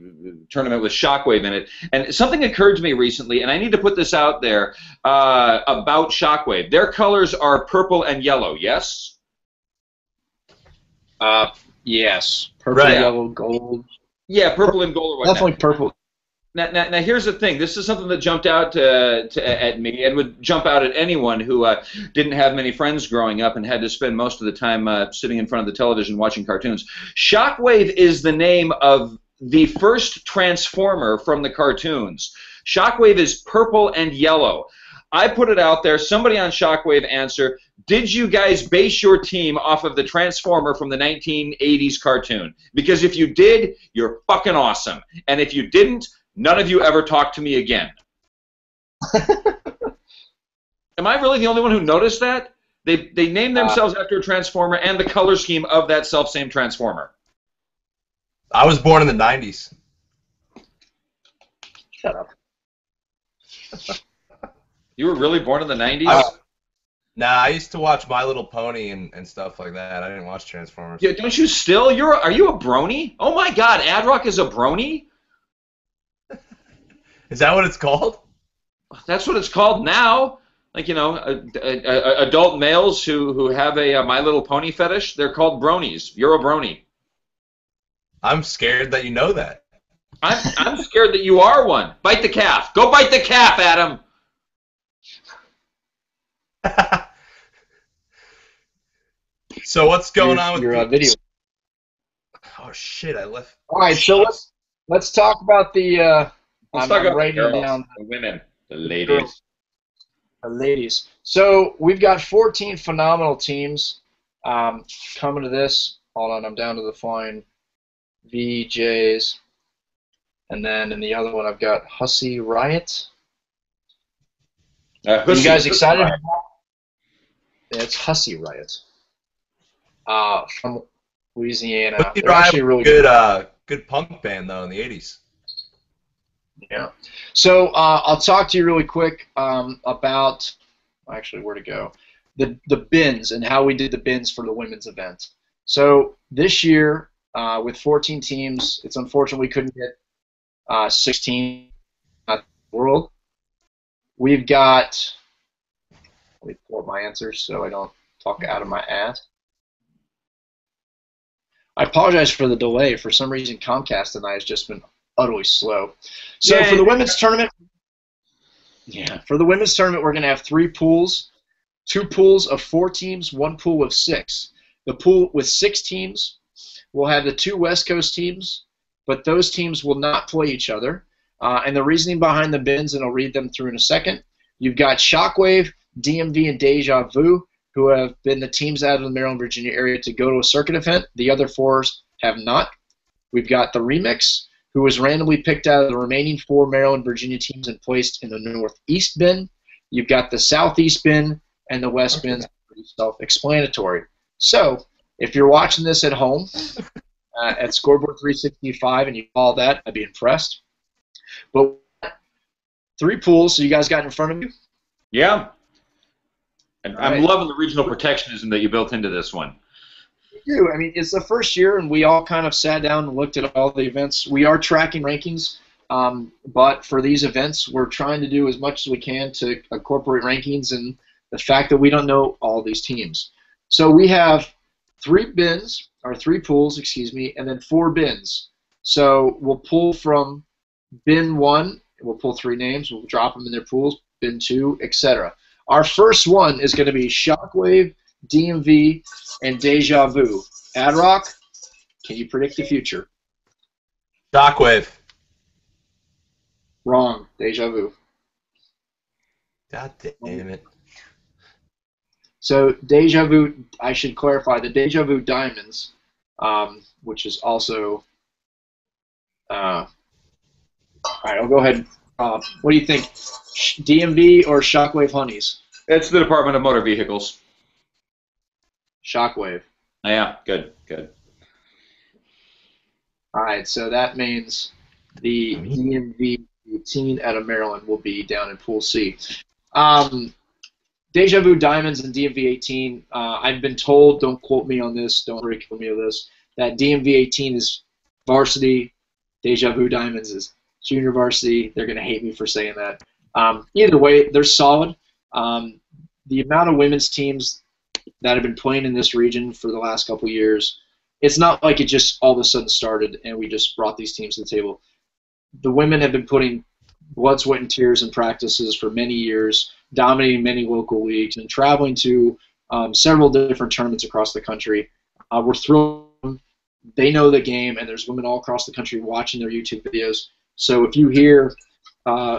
tournament with Shockwave in it, and something occurred to me recently, and I need to put this out there about Shockwave. Their colors are purple and yellow. Yes. Yes. Purple, right. Yellow, gold. Yeah, purple and gold. Or whatnot. Definitely purple. Now, here's the thing. This is something that jumped out at me and would jump out at anyone who didn't have many friends growing up and had to spend most of the time sitting in front of the television watching cartoons. Shockwave is the name of the first Transformer from the cartoons. Shockwave is purple and yellow. I put it out there. Somebody on Shockwave answer, did you guys base your team off of the Transformer from the 1980s cartoon? Because if you did, you're fucking awesome. And if you didn't, none of you ever talk to me again. Am I really the only one who noticed that? They named themselves after a Transformer and the color scheme of that self-same Transformer. I was born in the 90s. Shut up. You were really born in the 90s? Nah, I used to watch My Little Pony and stuff like that. I didn't watch Transformers. Yeah, don't you still? Are you a brony? Oh my God, Adrock is a brony? Is that what it's called? That's what it's called now. Like, adult males who have a My Little Pony fetish, they're called bronies. You're a brony. I'm scared that you know that. I'm scared that you are one. Bite the calf. Go bite the calf, Adam. So what's going on with your video? Oh shit! I left. All right, so let's talk about the. Let's talk about writing the girls, down the women, the ladies. The ladies. So we've got 14 phenomenal teams coming to this. Hold on, I'm down to the fine VJs. And then in the other one, I've got Hussy Riot. Are you guys excited? Yeah, it's Hussy Riot. From Louisiana. Hussy They're Riot actually really good punk band though in the 80s. Yeah. So I'll talk to you really quick about actually where to go. The bins and how we did the bins for the women's event. So this year with 14 teams, it's unfortunate we couldn't get 16 at the world. We've got. Let me pull up my answers so I don't talk out of my ass. I apologize for the delay. For some reason, Comcast tonight has just been utterly slow. So Yeah, for the women's tournament, we're going to have 3 pools, 2 pools of 4 teams, 1 pool of 6. The pool with 6 teams will have the 2 West Coast teams, but those teams will not play each other. And the reasoning behind the bins, and I'll read them through in a second. You've got Shockwave, DMV, and Deja Vu, who have been the teams out of the Maryland, Virginia area to go to a circuit event. The other 4 have not. We've got the Remix, who was randomly picked out of the remaining 4 Maryland, Virginia teams and placed in the Northeast bin. You've got the Southeast bin and the West bin. Pretty self-explanatory. So if you're watching this at home at Scoreboard 365 and you follow that, I'd be impressed. But 3 pools, so you guys got in front of you? Yeah. And I'm right. loving the regional protectionism that you built into this one. We do. I mean, it's the first year, and we all kind of sat down and looked at all the events. We are tracking rankings, but for these events, we're trying to do as much as we can to incorporate rankings and the fact that we don't know all these teams. So we have 3 pools, and then 4 bins. So we'll pull from bin 1, we'll pull 3 names, we'll drop them in their pools, bin 2, etc. Our first one is going to be Shockwave, DMV, and Deja Vu. Adrock, can you predict the future? Shockwave. Wrong. Deja Vu. God damn it. So Deja Vu, I should clarify, the Deja Vu Diamonds, which is also... all right, I'll go ahead. What do you think? DMV or Shockwave Honeys? It's the Department of Motor Vehicles. Shockwave. Yeah, good, good. All right, so that means the DMV 18 out of Maryland will be down in Pool C. Deja Vu Diamonds and DMV 18, I've been told, don't quote me on this, don't ridicule me of this, that DMV 18 is varsity, Deja Vu Diamonds is junior varsity. They're going to hate me for saying that. Either way, they're solid. The amount of women's teams that have been playing in this region for the last couple of years, it's not like it just all of a sudden started and we just brought these teams to the table. The women have been putting blood, sweat, and tears in practices for many years, dominating many local leagues, and traveling to several different tournaments across the country. We're thrilled. They know the game, and there's women all across the country watching their YouTube videos. So if you hear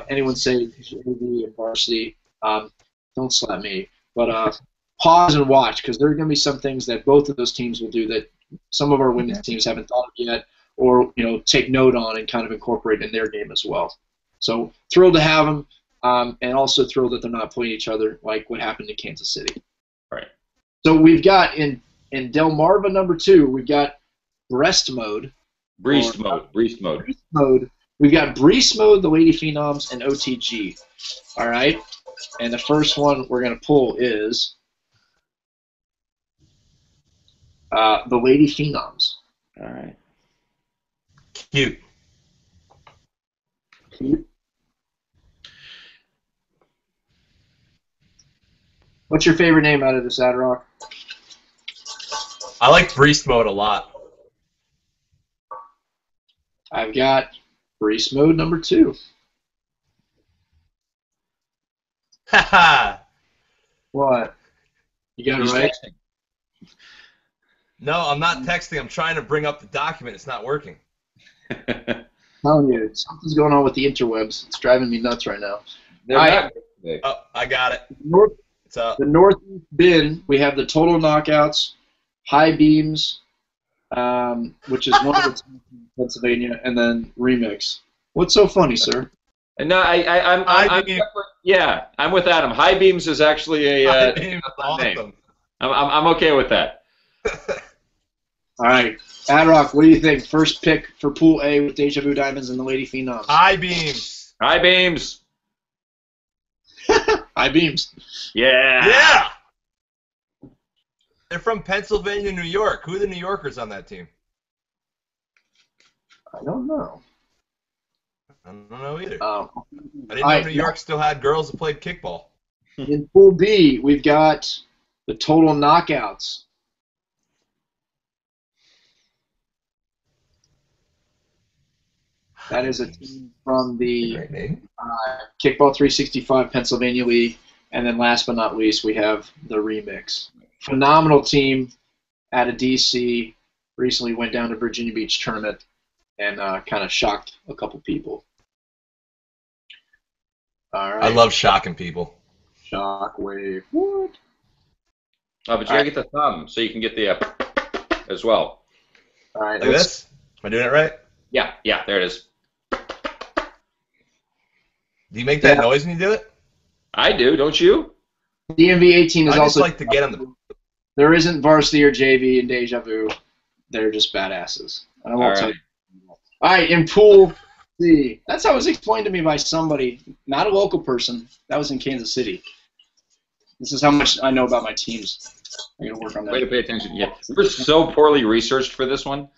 anyone say JV and varsity, don't slap me, but pause and watch, because there are going to be some things that both of those teams will do that some of our women's teams haven't thought of yet, or take note on and kind of incorporate in their game as well. So thrilled to have them, and also thrilled that they're not playing each other like what happened in Kansas City. Right. So we've got in Delmarva number 2, we've got Breast Mode. Breast mode. We've got Breast Mode, the Lady Phenoms, and OTG. All right. And the first one we're going to pull is the Lady Phenoms. All right. Cute. What's your favorite name out of this, Adrock? I like Breast Mode a lot. I've got Breast Mode number 2. Haha. What? You got it He's right? texting. No, I'm not texting. I'm trying to bring up the document. It's not working. I'm telling you, something's going on with the interwebs. It's driving me nuts right now. They're not good. Oh, I got it. It's up. The Northeast bin, we have the total knockouts, high beams, which is one of the teams in Pennsylvania, and then remix. What's so funny, sir? No, I'm with Adam. High beams is actually High beams, awesome. name. I'm okay with that. All right, Adrock, what do you think? First pick for Pool A with Deja Vu Diamonds and the Lady Phenoms. High beams. High beams. High beams. Yeah. Yeah. They're from Pennsylvania, New York. Who are the New Yorkers on that team? I don't know. I don't know either. I didn't know New York still had girls that played kickball. In Pool B, we've got the total knockouts. That is a team from the Great name. Kickball 365 Pennsylvania League. And then last but not least, we have the Remix. Phenomenal team out of DC. Recently went down to Virginia Beach tournament and kind of shocked a couple people. All right. I love shocking people. Shockwave. What? Oh, but you gotta get the thumb so you can get the as well. All right. Like this? Am I doing it right? Yeah, there it is. Do you make that noise when you do it? I do, don't you? DMV 18 is I just also. like to get on the. There isn't varsity or JV in Deja Vu. They're just badasses. I won't tell you. All right, in Pool C. That's how it was explained to me by somebody, not a local person. That was in Kansas City. This is how much I know about my teams. I gotta work on that. Way to pay attention. Yeah, we're so poorly researched for this one.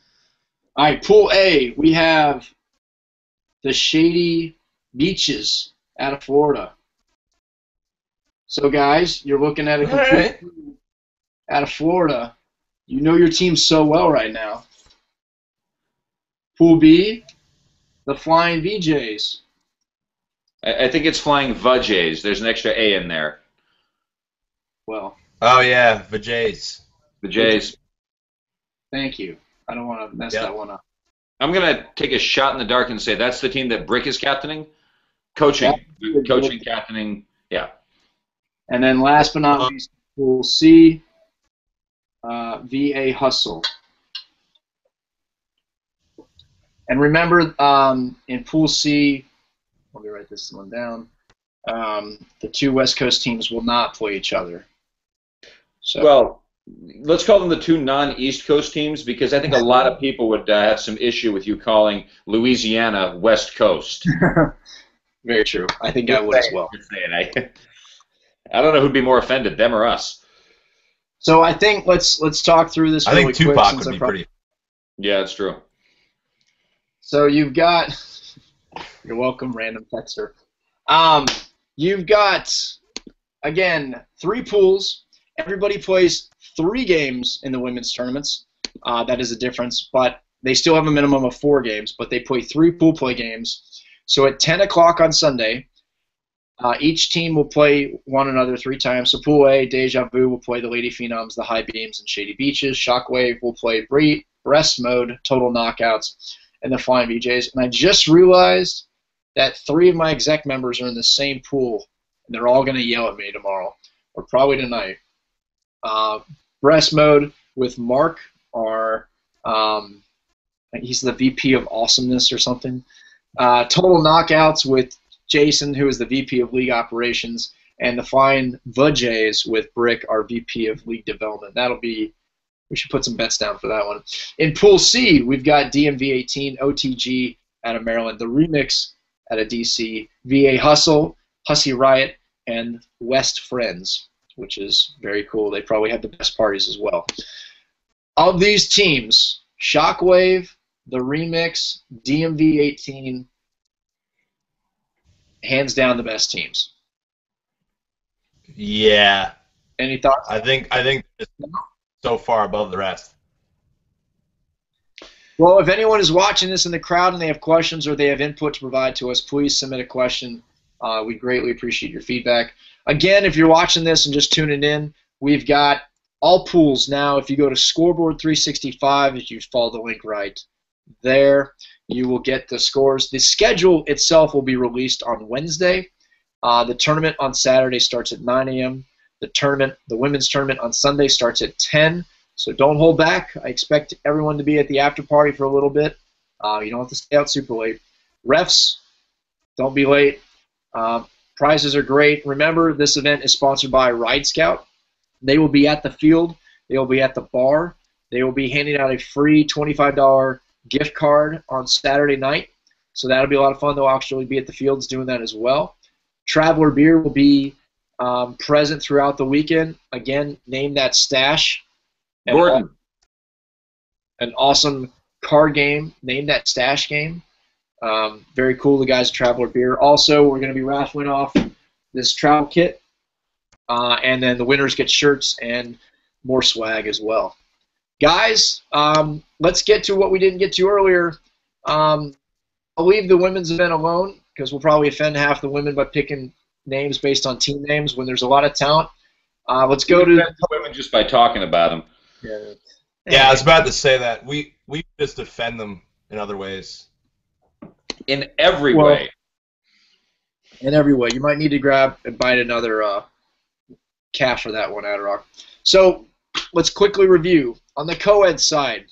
All right, Pool A. We have the Shady Beaches out of Florida. So, guys, you're looking at a complete pool out of Florida. You know your team so well right now. Pool B, the Flying VJs. I think it's Flying Vajay's. There's an extra A in there. Well, Oh yeah, Vajay's. The Jays. thank you. I don't want to mess that one up. I'm gonna take a shot in the dark and say that's the team that Brick is captaining. Coaching, captaining. Yeah. And then last but not least, Pool C, VA Hustle. And remember, in Pool C, let me write this one down. The two West Coast teams will not play each other. So, Well, let's call them the two non-East Coast teams because I think a lot of people would have some issue with you calling Louisiana West Coast. very true. I think I would as well. I don't know who'd be more offended, them or us. So I think let's talk through this I really think quick. Tupac since would I be pretty. Yeah, it's true. So you've got. You're welcome, random texter. You've got, again, 3 pools. Everybody plays 3 games in the women's tournaments. That is a difference, but they still have a minimum of 4 games, but they play 3 pool play games. So at 10 o'clock on Sunday, each team will play one another 3 times. So Pool A, Deja Vu will play the Lady Phenoms, the High Beams, and Shady Beaches. Shockwave will play Breast Mode, Total Knockouts, and the Flying VJs. And I just realized that 3 of my exec members are in the same pool, and they're all going to yell at me tomorrow, or probably tonight. Breast Mode with Mark, he's the VP of Awesomeness or something. Total Knockouts with Jason, who is the VP of League Operations, and the Flying Vajay's with Brick, our VP of League Development. We should put some bets down for that one. In Pool C, we've got DMV 18, OTG out of Maryland, the Remix out of DC, VA Hustle, Hussy Riot, and West Friends, which is very cool. They probably have the best parties as well. Of these teams, Shockwave, the Remix, DMV 18, hands down the best teams. Yeah. Any thoughts? I think it's so far above the rest. Well, if anyone is watching this in the crowd and they have questions or they have input to provide to us, please submit a question. We greatly appreciate your feedback. Again, if you're watching this and just tuning in, we've got all pools now. If you go to Scoreboard 365, if you follow the link right there, you will get the scores. The schedule itself will be released on Wednesday. The tournament on Saturday starts at 9 a.m. The women's tournament on Sunday starts at 10. So don't hold back. I expect everyone to be at the after party for a little bit. You don't have to stay out super late. Refs, don't be late. Prizes are great. Remember, this event is sponsored by Ride Scout. They will be at the field. They will be at the bar. They will be handing out a free $25 gift card on Saturday night. So that'll be a lot of fun. They'll actually be at the fields doing that as well. Traveler Beer will be present throughout the weekend. Again, name that stash. Gordon. An awesome card game. Name that stash game. Very cool, the guys at Traveler Beer. Also, we're going to be raffling off this travel kit. And then the winners get shirts and more swag as well. Guys, let's get to what we didn't get to earlier. I'll leave the women's event alone because we'll probably offend half the women by picking names based on team names when there's a lot of talent. Let's go to the women just by talking about them. Yeah, I was about to say that. We just defend them in other ways. In every way. In every way. You might need to grab and bite another calf for that one, Adrock. So let's quickly review. On the co-ed side,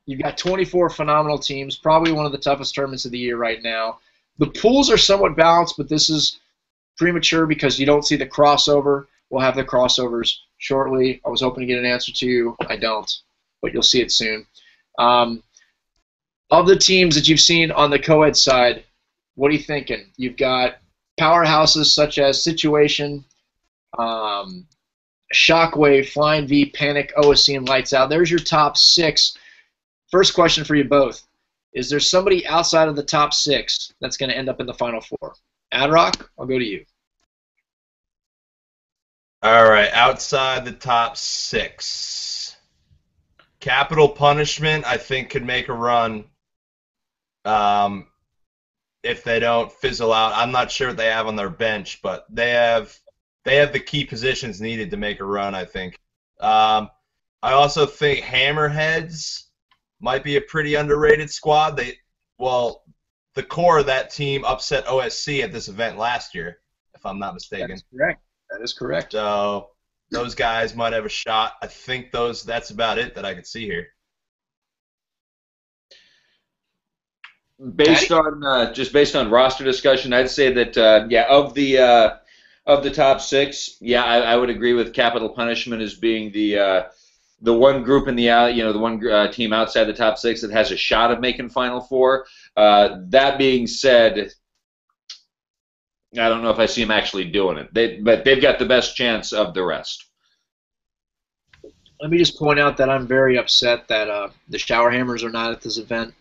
you've got 24 phenomenal teams, probably one of the toughest tournaments of the year right now. The pools are somewhat balanced, but this is premature because you don't see the crossover. We'll have the crossovers shortly. I was hoping to get an answer to you. I don't, but you'll see it soon. Of the teams that you've seen on the co-ed side, what are you thinking? You've got powerhouses such as Situation, Shockwave, Flying V, Panic, OSC, and Lights Out. There's your top 6. First question for you both. Is there somebody outside of the top 6 that's going to end up in the Final Four? Adrock, I'll go to you. All right, outside the top 6. Capital Punishment, I think, could make a run if they don't fizzle out. I'm not sure what they have on their bench, but they have the key positions needed to make a run, I think. I also think Hammerheads might be a pretty underrated squad. The core of that team upset OSC at this event last year, if I'm not mistaken. That's correct. That is correct. So those guys might have a shot. I think that's about it that I could see here. Based on roster discussion, I'd say that of the top 6, I would agree with Capital Punishment as being the one group in the one team outside the top 6 that has a shot of making Final Four. That being said, I don't know if I see them actually doing it. But they've got the best chance of the rest. Let me just point out that I'm very upset that the Shower Hammers are not at this event.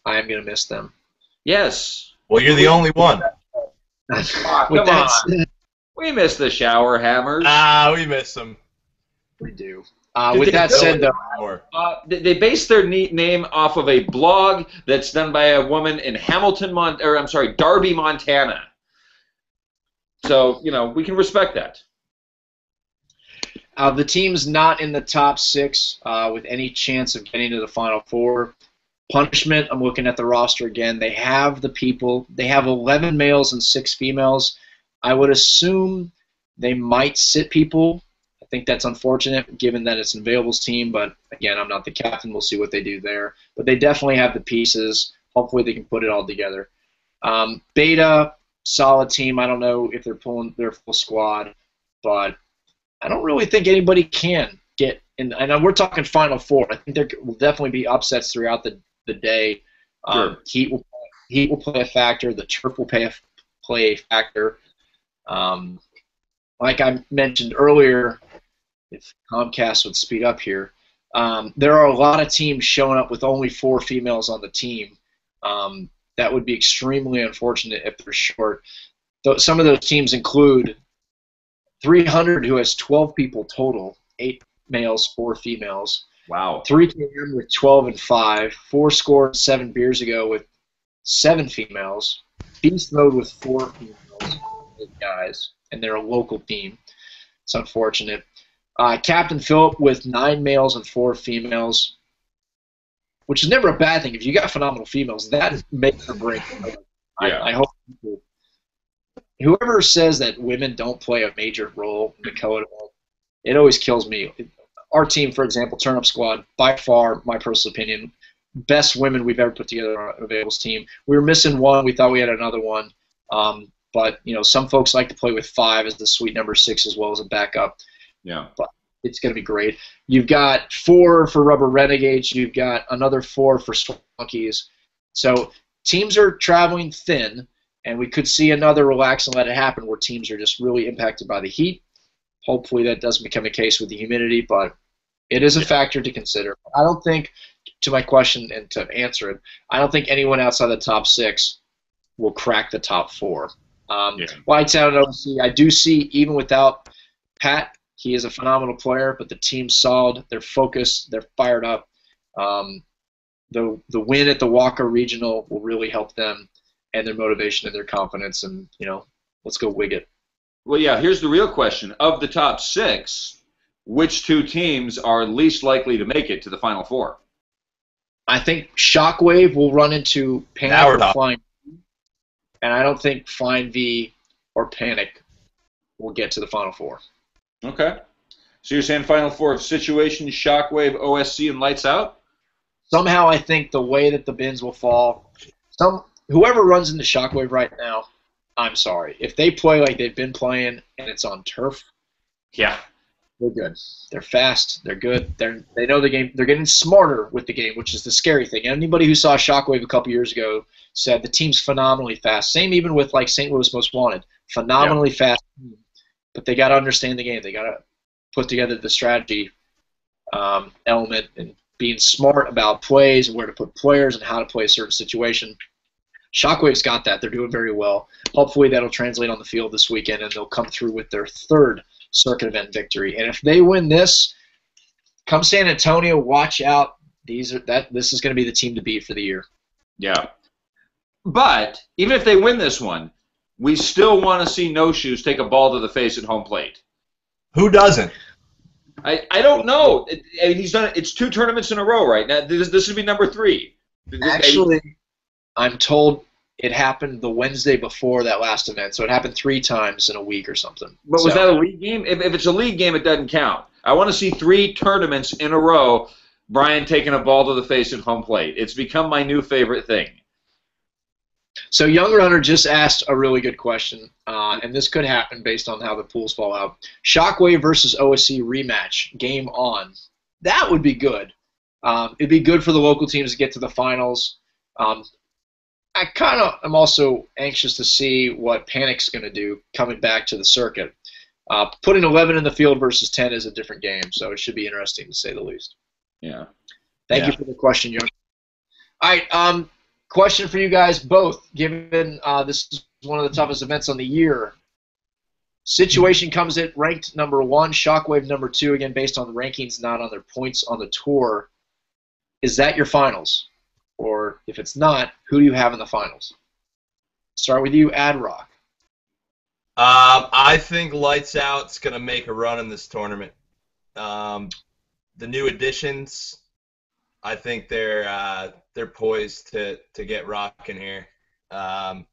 I am going to miss them. Yes. Well, you're the only one. Come on. We miss the Shower Hammers. We miss them. We do. With that said, though, they base their name off of a blog that's done by a woman in Darby, Montana. So, we can respect that. The teams not in the top 6 with any chance of getting to the Final Four. Punishment, I'm looking at the roster again. They have the people. They have 11 males and 6 females. I would assume they might sit people. I think that's unfortunate given that it's an availables team, but again, I'm not the captain. We'll see what they do there. But they definitely have the pieces. Hopefully they can put it all together. Beta, solid team. I don't know if they're pulling their full squad, but I don't really think anybody can get in. And we're talking Final Four. I think there will definitely be upsets throughout the day. Sure. Heat will play a factor. The turf will play a factor. Like I mentioned earlier, if Comcast would speed up here, there are a lot of teams showing up with only 4 females on the team. That would be extremely unfortunate if they're short. Some of those teams include 300, who has 12 people total, 8 males, 4 females. Wow. 3KM with 12 and 5. 4Score 7 beers ago with 7 females. Beast Mode with 4 females, 8 guys, and they're a local team. It's unfortunate. Captain Phillip with 9 males and 4 females, which is never a bad thing. If you got phenomenal females, that makes or breaks. Yeah. I hope people, whoever says that women don't play a major role in the co-ed, it always kills me. Our team, for example, Turn Up Squad, by far, my personal opinion, best women we've ever put together on an availables team. We were missing one. We thought we had another one. But, some folks like to play with 5 as the sweet number 6 as well as a backup. Yeah. But it's going to be great. You've got 4 for Rubber Renegades. You've got another 4 for Swankies. So teams are traveling thin, and we could see another relax and let it happen where teams are just really impacted by the heat. Hopefully that doesn't become a case with the humidity, but it is a factor to consider. I don't think, to my question and to answer it, I don't think anyone outside the top 6 will crack the top 4. Lights Out and OC, I do see, even without Pat, he is a phenomenal player, but the team's solid. They're focused. They're fired up. The the win at the Walker Regional will really help them and their motivation and their confidence. And let's go wig it. Well, yeah. Here's the real question: of the top 6, which 2 teams are least likely to make it to the Final Four? I think Shockwave will run into Panic or Flying V, and I don't think Flying V or Panic will get to the Final Four. Okay. So you're saying Final Four of Situation, Shockwave, OSC, and Lights Out? Somehow I think the way that the bins will fall, whoever runs into Shockwave right now, I'm sorry. If they play like they've been playing and it's on turf, yeah, they're good. They're fast. They're good. They know the game. They're getting smarter with the game, which is the scary thing. Anybody who saw Shockwave a couple years ago said the team's phenomenally fast. Same even with like St. Louis Most Wanted. Phenomenally fast. But they got to understand the game. They got to put together the strategy element and being smart about plays and where to put players and how to play a certain situation. Shockwave's got that. They're doing very well. Hopefully that'll translate on the field this weekend, and they'll come through with their 3rd circuit event victory. And if they win this, come San Antonio, watch out. This is going to be the team to beat for the year. Yeah. But even if they win this one, we still want to see No Shoes take a ball to the face at home plate. Who doesn't? I don't know. He's done it. It's 2 tournaments in a row right now. This would be number 3. Actually, I'm told it happened the Wednesday before that last event, so it happened 3 times in a week or something. But was that a league game? If it's a league game, it doesn't count. I want to see 3 tournaments in a row, Brian taking a ball to the face at home plate. It's become my new favorite thing. So Young Runner just asked a really good question, and this could happen based on how the pools fall out. Shockwave versus OSC rematch, game on. That would be good. It'd be good for the local teams to get to the finals. I kind of am also anxious to see what Panic's going to do coming back to the circuit. Putting 11 in the field versus 10 is a different game, so it should be interesting to say the least. Yeah. Thank you for the question, Young. All right, question for you guys both. Given this is one of the toughest events on the year, Situation comes in ranked number 1, Shockwave number 2, again based on the rankings, not on their points on the tour. Is that your finals? Or if it's not, who do you have in the finals? Start with you, Ad-Rock. I think Lights Out's going to make a run in this tournament. The new additions, I think they're poised to get rocking here. I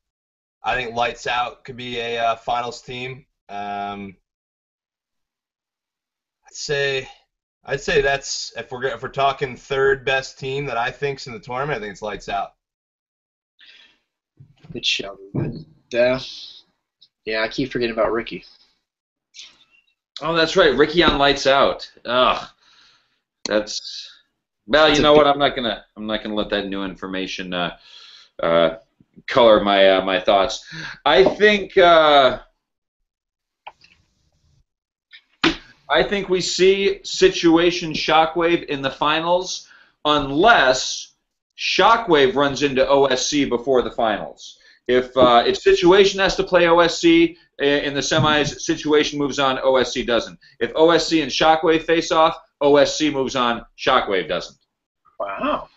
think Lights Out could be a finals team. I'd say that's if we're talking 3rd best team that I think's in the tournament. I think it's Lights Out. Good shout. Yeah, I keep forgetting about Ricky. Oh, that's right, Ricky on Lights Out. Ugh, well. You know what? I'm not gonna let that new information color my thoughts. I think we see Situation Shockwave in the finals unless Shockwave runs into OSC before the finals. If Situation has to play OSC in the semis, Situation moves on, OSC doesn't. If OSC and Shockwave face off, OSC moves on, Shockwave doesn't. Wow.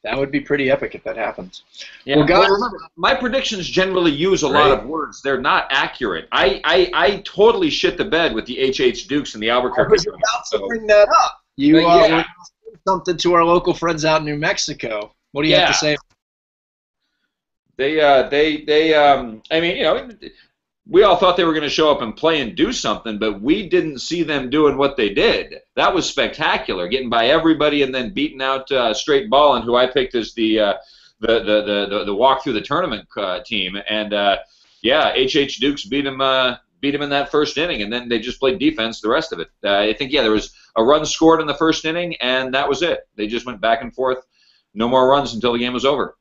That would be pretty epic if that happens. Yeah. Well, guys, remember, my predictions generally use a lot of words. They're not accurate. I totally shit the bed with the H.H. Dukes and the Albuquerque. I was about to bring that up. You say something to our local friends out in New Mexico. What do you have to say? I mean, we all thought they were going to show up and play and do something, but we didn't see them doing what they did. That was spectacular, getting by everybody and then beating out Straight Ballin', who I picked as the walk through the tournament team. And H.H. Dukes beat him in that first inning, and then they just played defense the rest of it. I think there was a run scored in the first inning, and that was it. They just went back and forth, no more runs until the game was over.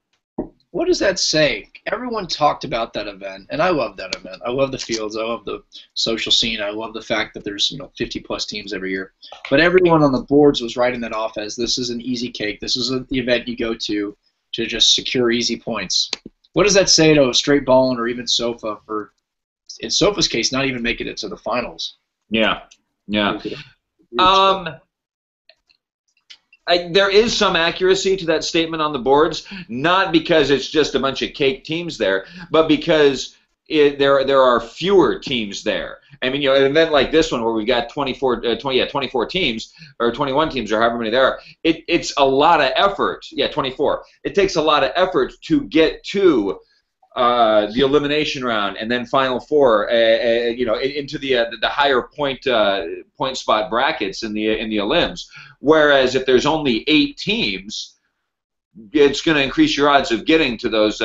What does that say? Everyone talked about that event, and I love that event. I love the fields. I love the social scene. I love the fact that there's 50-plus teams every year. But everyone on the boards was writing that off as this is an easy cake. This is the event you go to just secure easy points. What does that say to Straight Ballin' or even Sofa? Or in Sofa's case, not even making it to the finals. Yeah. There is some accuracy to that statement on the boards, not because it's just a bunch of cake teams there, but because there are fewer teams there. I mean, an event like this one where we got 24 teams or 21 teams or however many there are, it's a lot of effort. Yeah, 24. It takes a lot of effort to get to the elimination round and then Final Four, into the higher point spot brackets in the elims. Whereas if there's only 8 teams, it's going to increase your odds of getting to those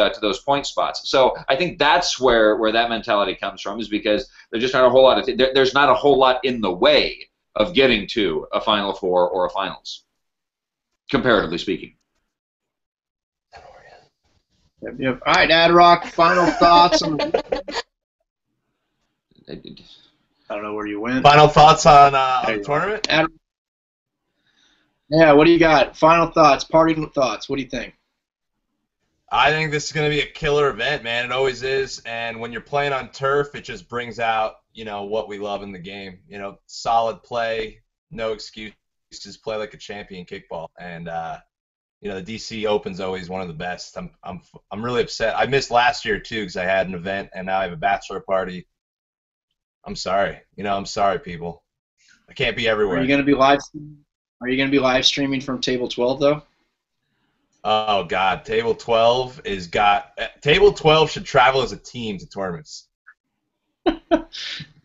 point spots. So I think that's where that mentality comes from, is because there's just not a whole lot of there's not a whole lot in the way of getting to a Final Four or a finals, comparatively speaking. Yep. All right, Adrock, final thoughts on I don't know where you went. Final thoughts on the tournament? Yeah, what do you got? Final thoughts, parting thoughts. What do you think? I think this is going to be a killer event, man. It always is. And when you're playing on turf, it just brings out, what we love in the game. Solid play, no excuses, play like a champion kickball. And the DC Open's always one of the best. I'm really upset. I missed last year too because I had an event and now I have a bachelor party. I'm sorry. I'm sorry, people. I can't be everywhere. Are you going to be live streaming from Table 12 though? Oh God, Table 12 Table 12 should travel as a team to tournaments. That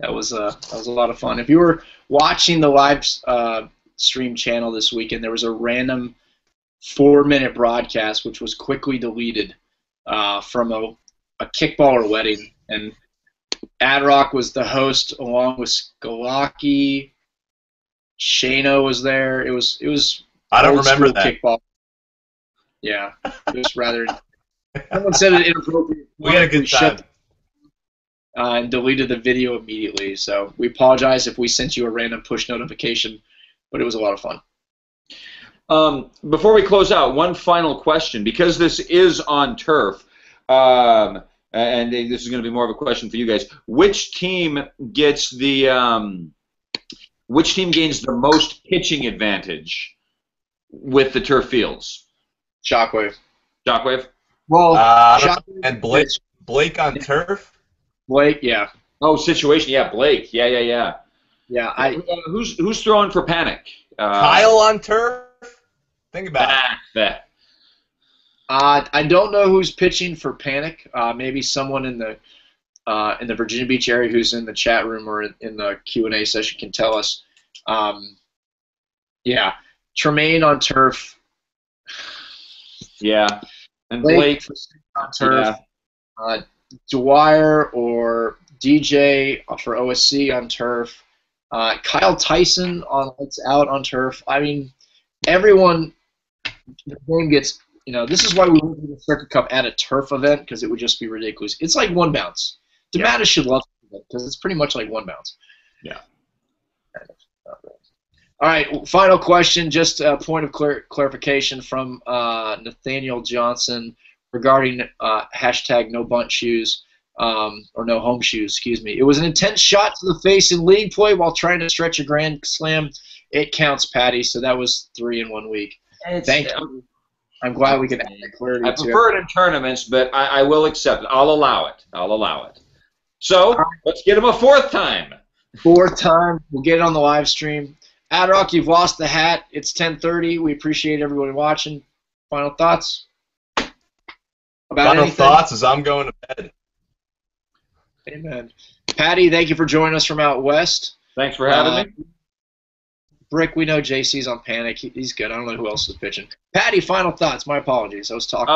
was a lot of fun. If you were watching the live stream channel this weekend, there was a random 4-minute broadcast which was quickly deleted from a kickballer wedding, and Adrock was the host along with Skalaki. Shano was there. It was. I don't remember that. Kickball. Yeah, it was rather. Someone said it inappropriate. We had a good time. And deleted the video immediately. So we apologize if we sent you a random push notification, but it was a lot of fun. Before we close out, one final question, because this is on turf, and this is going to be more of a question for you guys. Which team gains the most pitching advantage with the turf fields? Shockwave. Shockwave? Well, Shockwave and Blake on turf? Blake, yeah. Oh, situation, yeah, Blake. Yeah. Yeah, who's throwing for Panic? Kyle on turf? Think about it. I don't know who's pitching for Panic. Maybe someone in the Virginia Beach area who's in the chat room or in the Q&A session can tell us. Yeah, Tremaine on turf. Yeah, and Blake on turf. Yeah. Dwyer or DJ for OSC on turf. Kyle Tyson on Lights Out on turf. I mean, everyone. The game gets. This is why we wouldn't do the Circuit Cup at a turf event, because it would just be ridiculous. It's like one bounce. Dematis should love it because it's pretty much like one bounce. Yeah. All right, final question, just a point of clarification from Nathaniel Johnson regarding hashtag no bunt shoes, or no home shoes, excuse me. It was an intense shot to the face in league play while trying to stretch a grand slam. It counts, Patty, so that was 3 in 1 week. Thank you. I'm glad we can add that clarity. I prefer it in tournaments, but I will accept it. I'll allow it. So let's get him a 4th time. 4th time. We'll get it on the live stream. Adrock, you've lost the hat. It's 10:30. We appreciate everyone watching. Final thoughts? Final thoughts is I'm going to bed. Amen. Patty, thank you for joining us from out west. Thanks for having me. Brick, we know JC's on Panic. He's good. I don't know who else is pitching. Patty, final thoughts. My apologies. I was talking.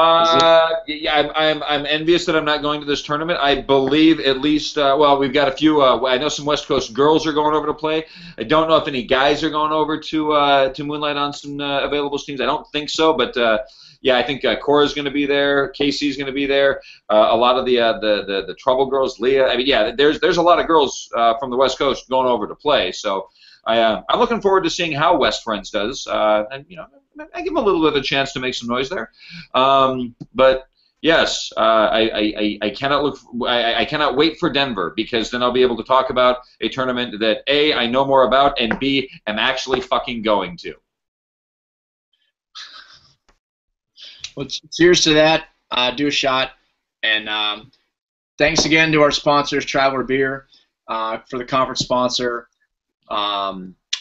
Yeah, I'm envious that I'm not going to this tournament. I believe at least, we've got a few. I know some West Coast girls are going over to play. I don't know if any guys are going over to Moonlight on some available teams. I don't think so, but yeah, I think Cora's going to be there. Casey's going to be there. A lot of the Trouble girls, Leah. I mean, yeah, there's a lot of girls from the West Coast going over to play. So. I'm looking forward to seeing how West Friends does, and I give them a little bit of a chance to make some noise there. But yes, I cannot wait for Denver, because then I'll be able to talk about a tournament that A, I know more about, and B, am actually fucking going to. Well, cheers to that. Do a shot. And thanks again to our sponsors, Traveler Beer, for the conference sponsor,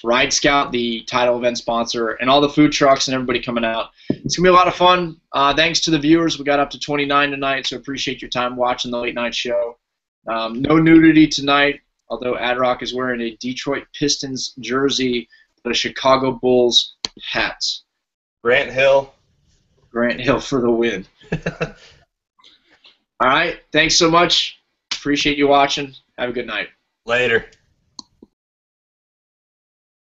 Ride Scout, the title event sponsor, and all the food trucks and everybody coming out. It's going to be a lot of fun. Thanks to the viewers. We got up to 29 tonight, so appreciate your time watching the late night show. No nudity tonight, although Adrock is wearing a Detroit Pistons jersey but a Chicago Bulls hat. Grant Hill. Grant Hill for the win. All right. Thanks so much. Appreciate you watching. Have a good night. Later.